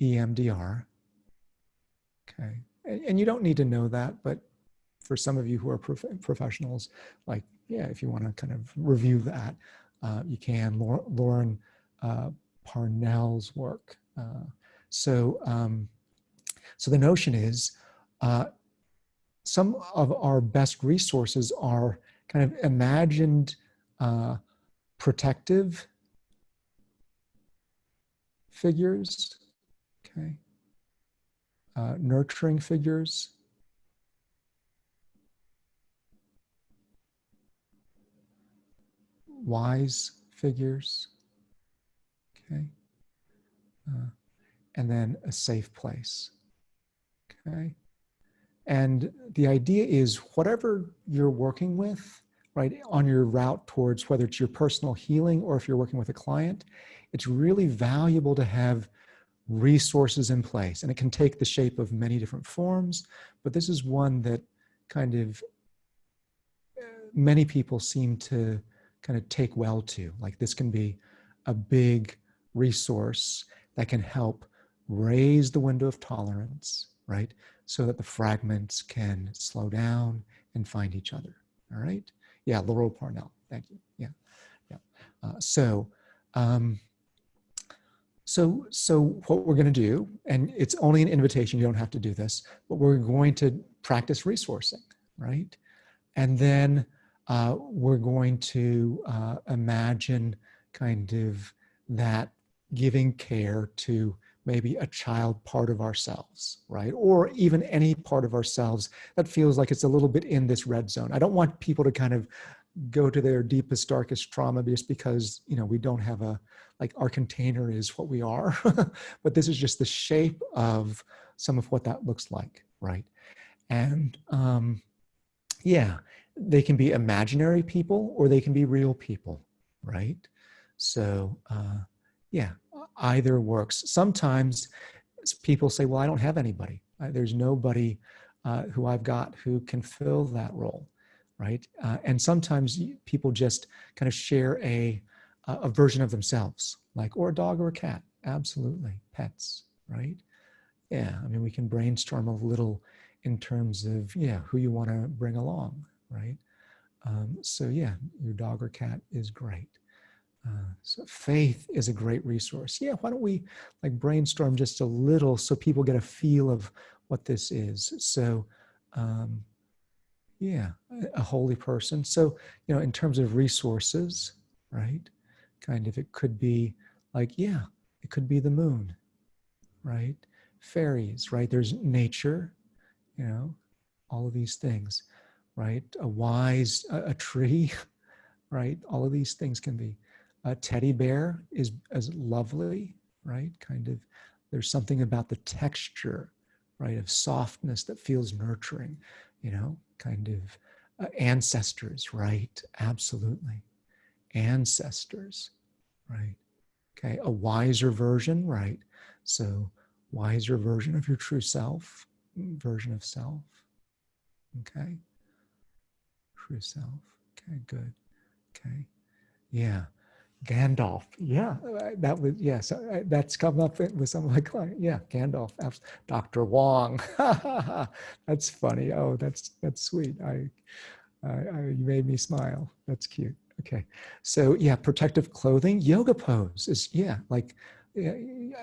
EMDR. Okay. And you don't need to know that, but for some of you who are professionals, like, yeah, if you want to kind of review that, you can. Lauren Parnell's work. So the notion is some of our best resources are kind of imagined protective figures, okay, nurturing figures, wise figures, okay, and then a safe place, okay. And the idea is whatever you're working with, right, on your route towards whether it's your personal healing or if you're working with a client, it's really valuable to have resources in place. And it can take the shape of many different forms, but this is one that kind of many people seem to kind of take well to. Like, this can be a big resource that can help raise the window of tolerance, right? So that the fragments can slow down and find each other, all right? Yeah, Laurel Parnell, thank you, yeah. So what we're gonna do, and it's only an invitation, you don't have to do this, but we're going to practice resourcing, right? And then we're going to imagine kind of that giving care to maybe a child part of ourselves, right? Or even any part of ourselves that feels like it's a little bit in this red zone. I don't want people to kind of go to their deepest, darkest trauma just because, you know, we don't have a, like, our container is what we are, but this is just the shape of some of what that looks like, right? And yeah, they can be imaginary people or they can be real people, right? So yeah, either works. Sometimes people say, well, I don't have anybody. There's nobody who I've got who can fill that role, right? And sometimes people just kind of share a version of themselves, like, or a dog or a cat, absolutely, pets, right? Yeah, I mean, we can brainstorm a little in terms of, yeah, who you want to bring along, right? So yeah, your dog or cat is great. So faith is a great resource. Yeah, why don't we like brainstorm just a little so people get a feel of what this is. So yeah, a holy person. So, you know, in terms of resources, right? Kind of, it could be like, yeah, it could be the moon, right? Fairies, right? There's nature, you know, all of these things, right? A wise, a tree, right? All of these things can be. A teddy bear is as lovely, right? Kind of, there's something about the texture, right, of softness that feels nurturing, you know, kind of ancestors, right? Absolutely. Ancestors, right? Okay, a wiser version, right? So wiser version of your true self, version of self, okay? True self, okay, good, okay. Yeah, Gandalf, yeah, that was, yes, that's come up with some of my clients. Yeah, Gandalf, Dr. Wong, that's funny. Oh, that's sweet. You made me smile. That's cute. Okay, so yeah, protective clothing, yoga pose is, yeah, like,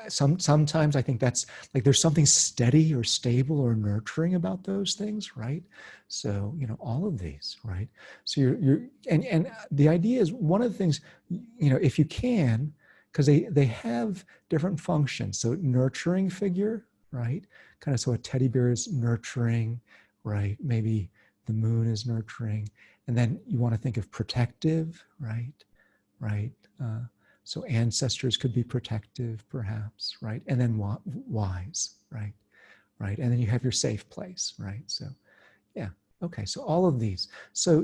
sometimes I think that's like there's something steady or stable or nurturing about those things, right? So, you know, all of these, right? So you're and the idea is, one of the things, you know, if you can, because they have different functions. So nurturing figure, right? Kind of, so a teddy bear is nurturing, right? Maybe the moon is nurturing, and then you want to think of protective, right? Right. So ancestors could be protective, perhaps, right? And then wise, right? Right. And then you have your safe place, right? So, yeah. Okay. So all of these. So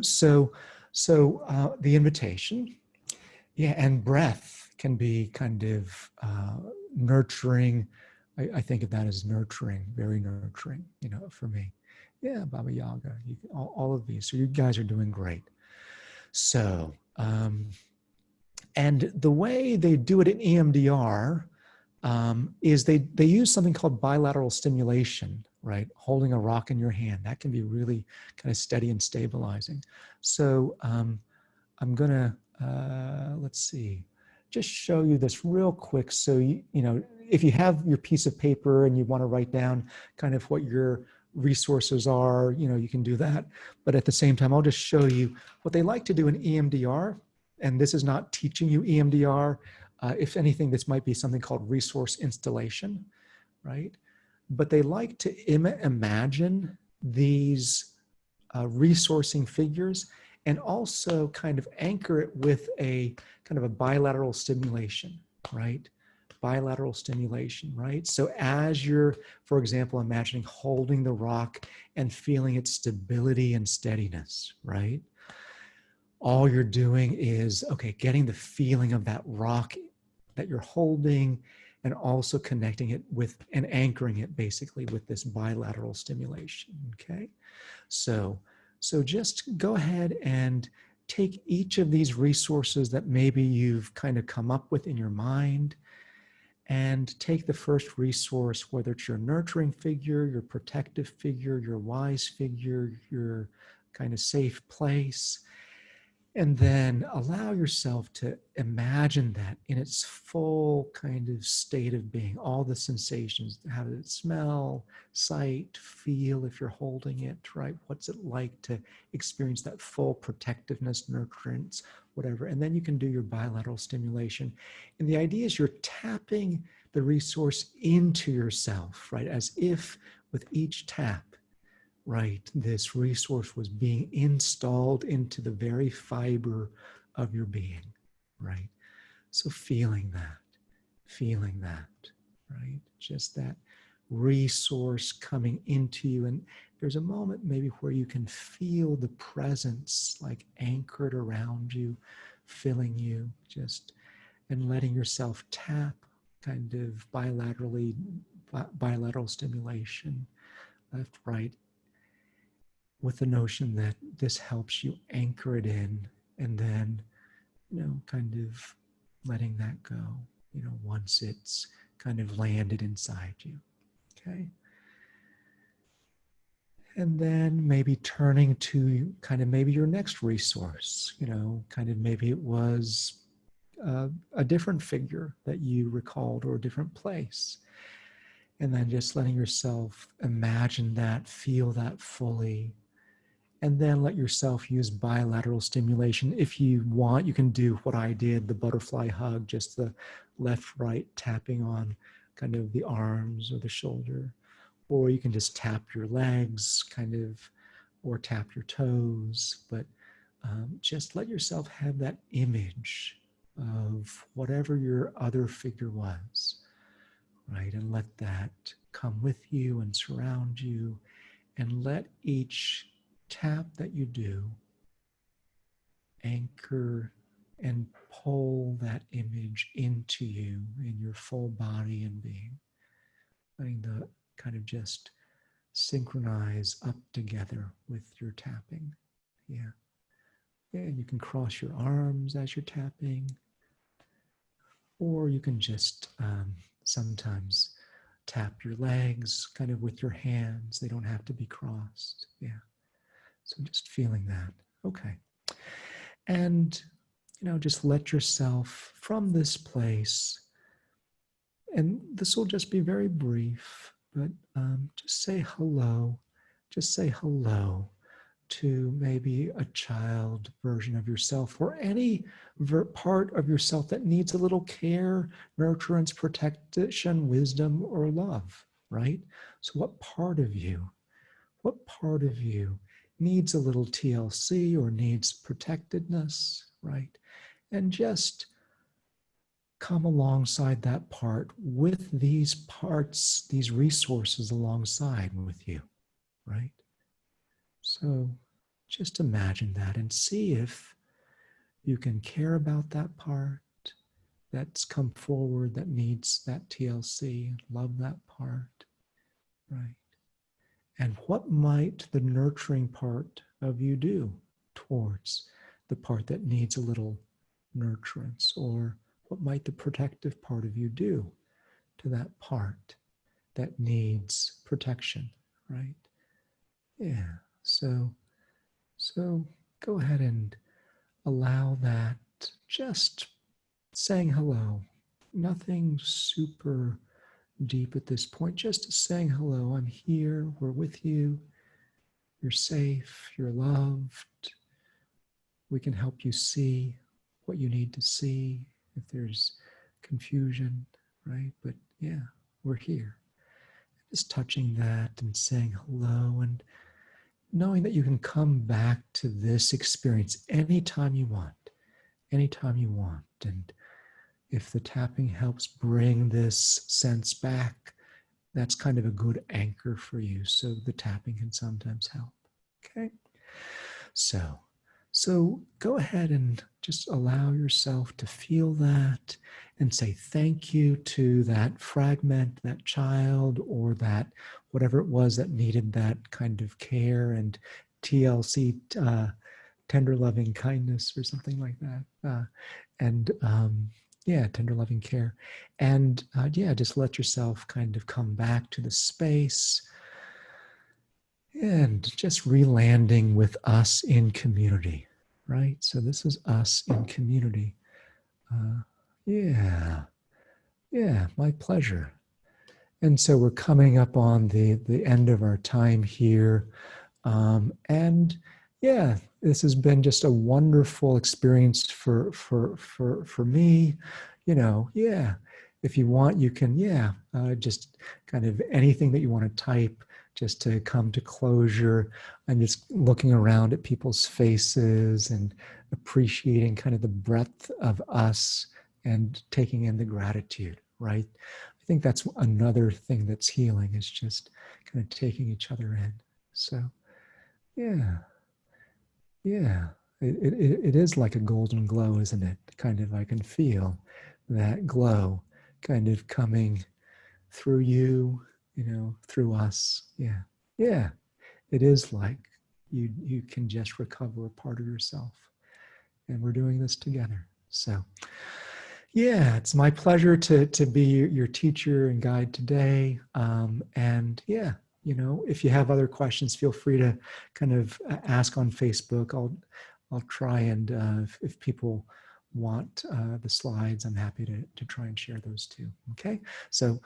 the invitation, yeah, and breath can be kind of nurturing. I think of that as nurturing, very nurturing, you know, for me. Yeah, Baba Yaga, all of these. So you guys are doing great. So, And the way they do it in EMDR is they use something called bilateral stimulation, right? Holding a rock in your hand. That can be really kind of steady and stabilizing. So I'm gonna, let's see, just show you this real quick. So, you know, if you have your piece of paper and you want to write down kind of what your resources are, you know, you can do that. But at the same time, I'll just show you what they like to do in EMDR. And this is not teaching you EMDR. If anything, this might be something called resource installation, right? But they like to imagine these resourcing figures and also kind of anchor it with a kind of a bilateral stimulation, right? Bilateral stimulation, right? So as you're, for example, imagining holding the rock and feeling its stability and steadiness, right? All you're doing is, okay, getting the feeling of that rock that you're holding and also connecting it with and anchoring it basically with this bilateral stimulation, okay? So just go ahead and take each of these resources that maybe you've kind of come up with in your mind and take the first resource, whether it's your nurturing figure, your protective figure, your wise figure, your kind of safe place, and then allow yourself to imagine that in its full kind of state of being, all the sensations. How does it smell, sight, feel if you're holding it, right? What's it like to experience that full protectiveness, nurturance, whatever. And then you can do your bilateral stimulation. And the idea is you're tapping the resource into yourself, right? As if with each tap, right, this resource was being installed into the very fiber of your being, right? So feeling that, right? Just that resource coming into you. And there's a moment maybe where you can feel the presence like anchored around you, filling you, just, and letting yourself tap kind of bilateral stimulation, left, right, with the notion that this helps you anchor it in, and then, you know, kind of letting that go, you know, once it's kind of landed inside you, okay? And then maybe turning to kind of maybe your next resource, you know, kind of maybe it was a different figure that you recalled or a different place. And then just letting yourself imagine that, feel that fully, and then let yourself use bilateral stimulation. If you want, you can do what I did, the butterfly hug, just the left, right tapping on kind of the arms or the shoulder. Or you can just tap your legs kind of, or tap your toes. But just let yourself have that image of whatever your other figure was, right? And let that come with you and surround you, and let each tap that you do anchor and pull that image into you in your full body and being, letting the kind of just synchronize up together with your tapping. Yeah. And you can cross your arms as you're tapping, or you can just sometimes tap your legs kind of with your hands. They don't have to be crossed. Yeah. So just feeling that. Okay. And, you know, just let yourself from this place, and this will just be very brief, but just say hello. Just say hello to maybe a child version of yourself, or any part of yourself that needs a little care, nurturance, protection, wisdom, or love, right? So what part of you needs a little TLC or needs protectedness, right? And just come alongside that part with these parts, these resources alongside with you, right? So just imagine that and see if you can care about that part that's come forward, that needs that TLC, love that part, right? And what might the nurturing part of you do towards the part that needs a little nurturance, or what might the protective part of you do to that part that needs protection, right? Yeah. So go ahead and allow that, just saying hello. Nothing super deep at this point, just saying hello. I'm here, we're with you, you're safe, you're loved. We can help you see what you need to see if there's confusion, right? But yeah, we're here. Just touching that and saying hello, and knowing that you can come back to this experience anytime you want, anytime you want. And if the tapping helps bring this sense back, that's kind of a good anchor for you. So the tapping can sometimes help. Okay. So go ahead and just allow yourself to feel that and say thank you to that fragment, that child, or that whatever it was that needed that kind of care and TLC, tender loving kindness or something like that. Yeah, tender loving care. And yeah, just let yourself kind of come back to the space and just re-landing with us in community, right? So this is us in community. Yeah, my pleasure. And so we're coming up on the end of our time here. And yeah, this has been just a wonderful experience for me. You know, yeah. If you want, you can, just kind of anything that you want to type just to come to closure. I'm just looking around at people's faces and appreciating kind of the breadth of us and taking in the gratitude, right? I think that's another thing that's healing, is just kind of taking each other in. So, yeah. It is like a golden glow, isn't it? Kind of, I can feel that glow kind of coming through you, through us. Yeah. It is like you can just recover a part of yourself. And we're doing this together. So, yeah, it's my pleasure to be your teacher and guide today. And yeah, if you have other questions, feel free to kind of ask on Facebook. I'll try, and if people want the slides, I'm happy to try and share those too. Okay, so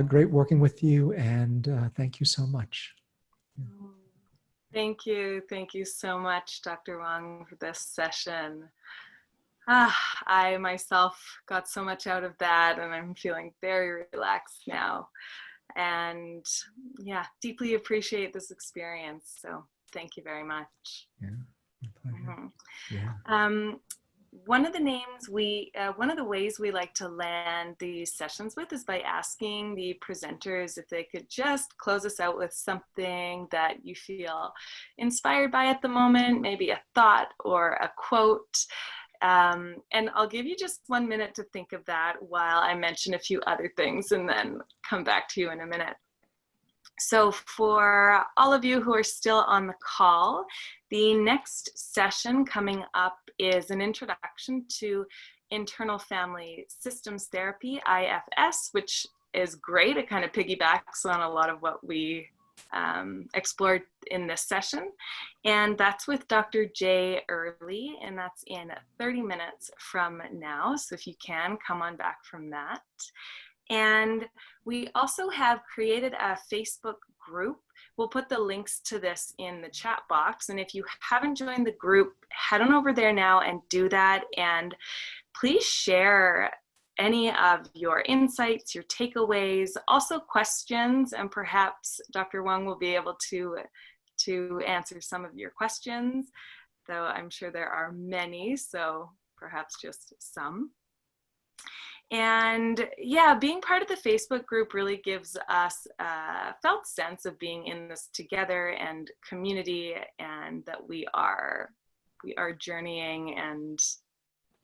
great working with you, and thank you so much. Thank you so much, Dr. Wong, for this session. I myself got so much out of that, and I'm feeling very relaxed now. And yeah, deeply appreciate this experience. So thank you very much. Yeah, my pleasure. Mm-hmm. Yeah. One of the ways we like to land these sessions with is by asking the presenters if they could just close us out with something that you feel inspired by at the moment, maybe a thought or a quote. And I'll give you just 1 minute to think of that while I mention a few other things and then come back to you in a minute. So for all of you who are still on the call, the next session coming up is an introduction to internal family systems therapy, IFS, which is great. It kind of piggybacks on a lot of what we explored in this session. And that's with Dr. Jay Early, and that's in 30 minutes from now. So if you can, come on back from that. And we also have created a Facebook group. We'll put the links to this in the chat box. And if you haven't joined the group, head on over there now and do that. And please share any of your insights, your takeaways, also questions, and perhaps Dr. Wong will be able to answer some of your questions, though I'm sure there are many, so perhaps just some. And yeah, being part of the Facebook group really gives us a felt sense of being in this together and community, and that we are journeying and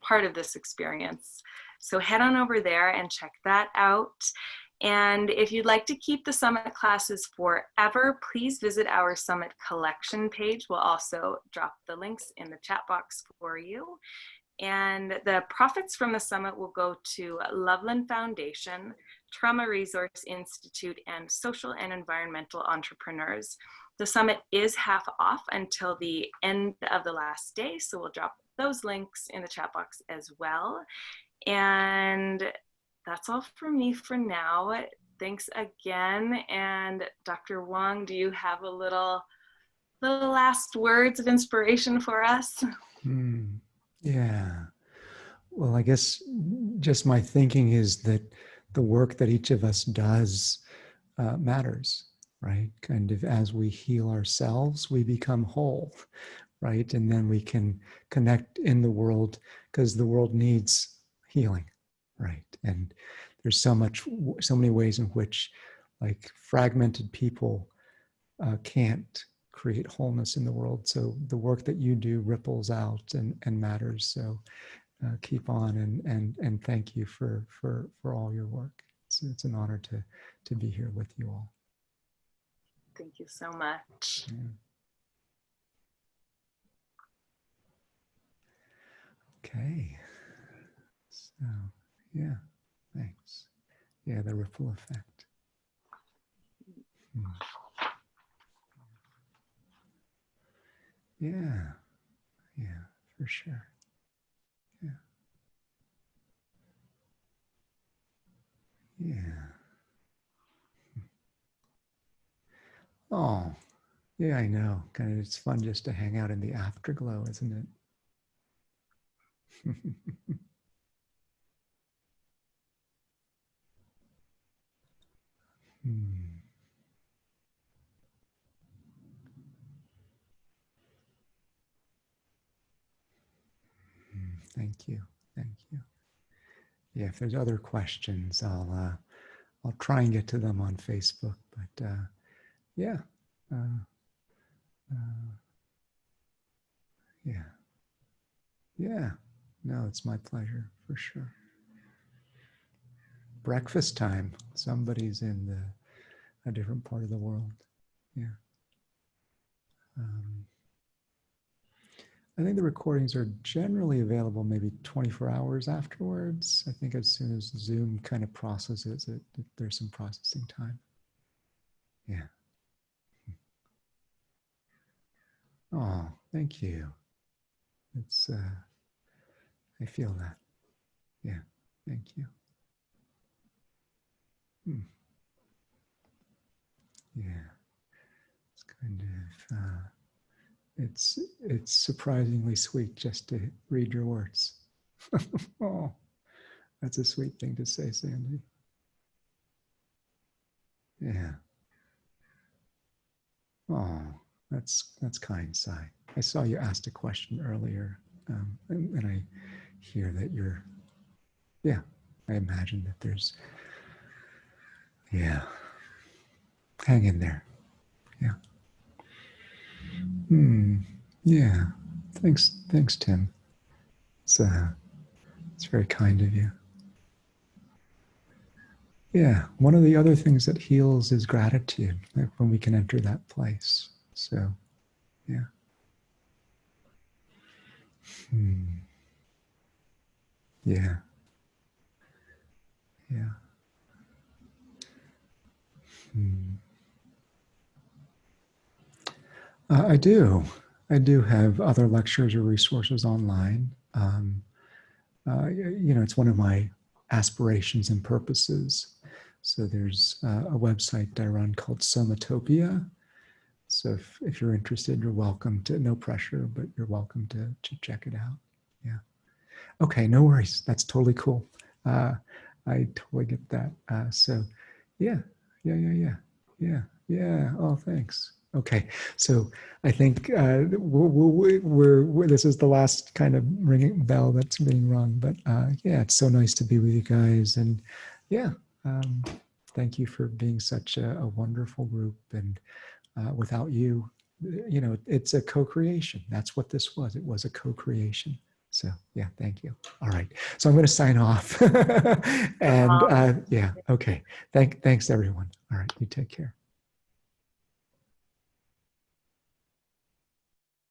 part of this experience. So head on over there and check that out. And if you'd like to keep the Summit classes forever, please visit our Summit collection page. We'll also drop the links in the chat box for you. And the profits from the summit will go to Loveland Foundation, Trauma Resource Institute, and social and environmental entrepreneurs. The summit is half off until the end of the last day, so we'll drop those links in the chat box as well. And that's all from me for now. Thanks again. And Dr. Wong, do you have a little last words of inspiration for us? Yeah. Well, I guess just my thinking is that the work that each of us does matters, right? Kind of as we heal ourselves, we become whole, right? And then we can connect in the world because the world needs healing, right? And there's so many ways in which like fragmented people can't create wholeness in the world. So the work that you do ripples out and matters. So keep on and thank you for all your work. It's an honor to be here with you all. Thank you so much. Yeah. Okay. So yeah, thanks. Yeah, the ripple effect. Yeah, yeah, for sure. Yeah. Yeah. Oh, yeah, I know. Kind of, it's fun just to hang out in the afterglow, isn't it? Thank you. Thank you. Yeah, if there's other questions, I'll try and get to them on Facebook. But yeah, yeah, yeah. No, it's my pleasure for sure. Breakfast time. Somebody's in a different part of the world. Yeah. I think the recordings are generally available maybe 24 hours afterwards. I think as soon as Zoom kind of processes it, there's some processing time. Yeah. Oh, thank you. It's, I feel that. Yeah, thank you. Yeah, it's kind of, it's surprisingly sweet just to read your words. Oh, that's a sweet thing to say, Sandy. Yeah. Oh, that's kind, Sai. I saw you asked a question earlier, and I hear that you're, yeah, I imagine that there's, yeah, hang in there. Yeah. Yeah. Thanks, Tim. It's very kind of you. Yeah, one of the other things that heals is gratitude, like when we can enter that place. So, yeah. Yeah. Yeah. I do. I do have other lectures or resources online. You know, it's one of my aspirations and purposes. So there's a website I run called Somatopia. So if you're interested, you're welcome to, no pressure, but you're welcome to check it out. Yeah. Okay, no worries. That's totally cool. I totally get that. So yeah. Oh, thanks. Okay, so I think we're this is the last kind of ringing bell that's being rung, but yeah, it's so nice to be with you guys, and yeah, thank you for being such a wonderful group, and without you, you know, it's a co-creation. That's what this was. It was a co-creation. So yeah, thank you. All right, so I'm going to sign off, and yeah, okay. Thanks everyone. All right, you take care.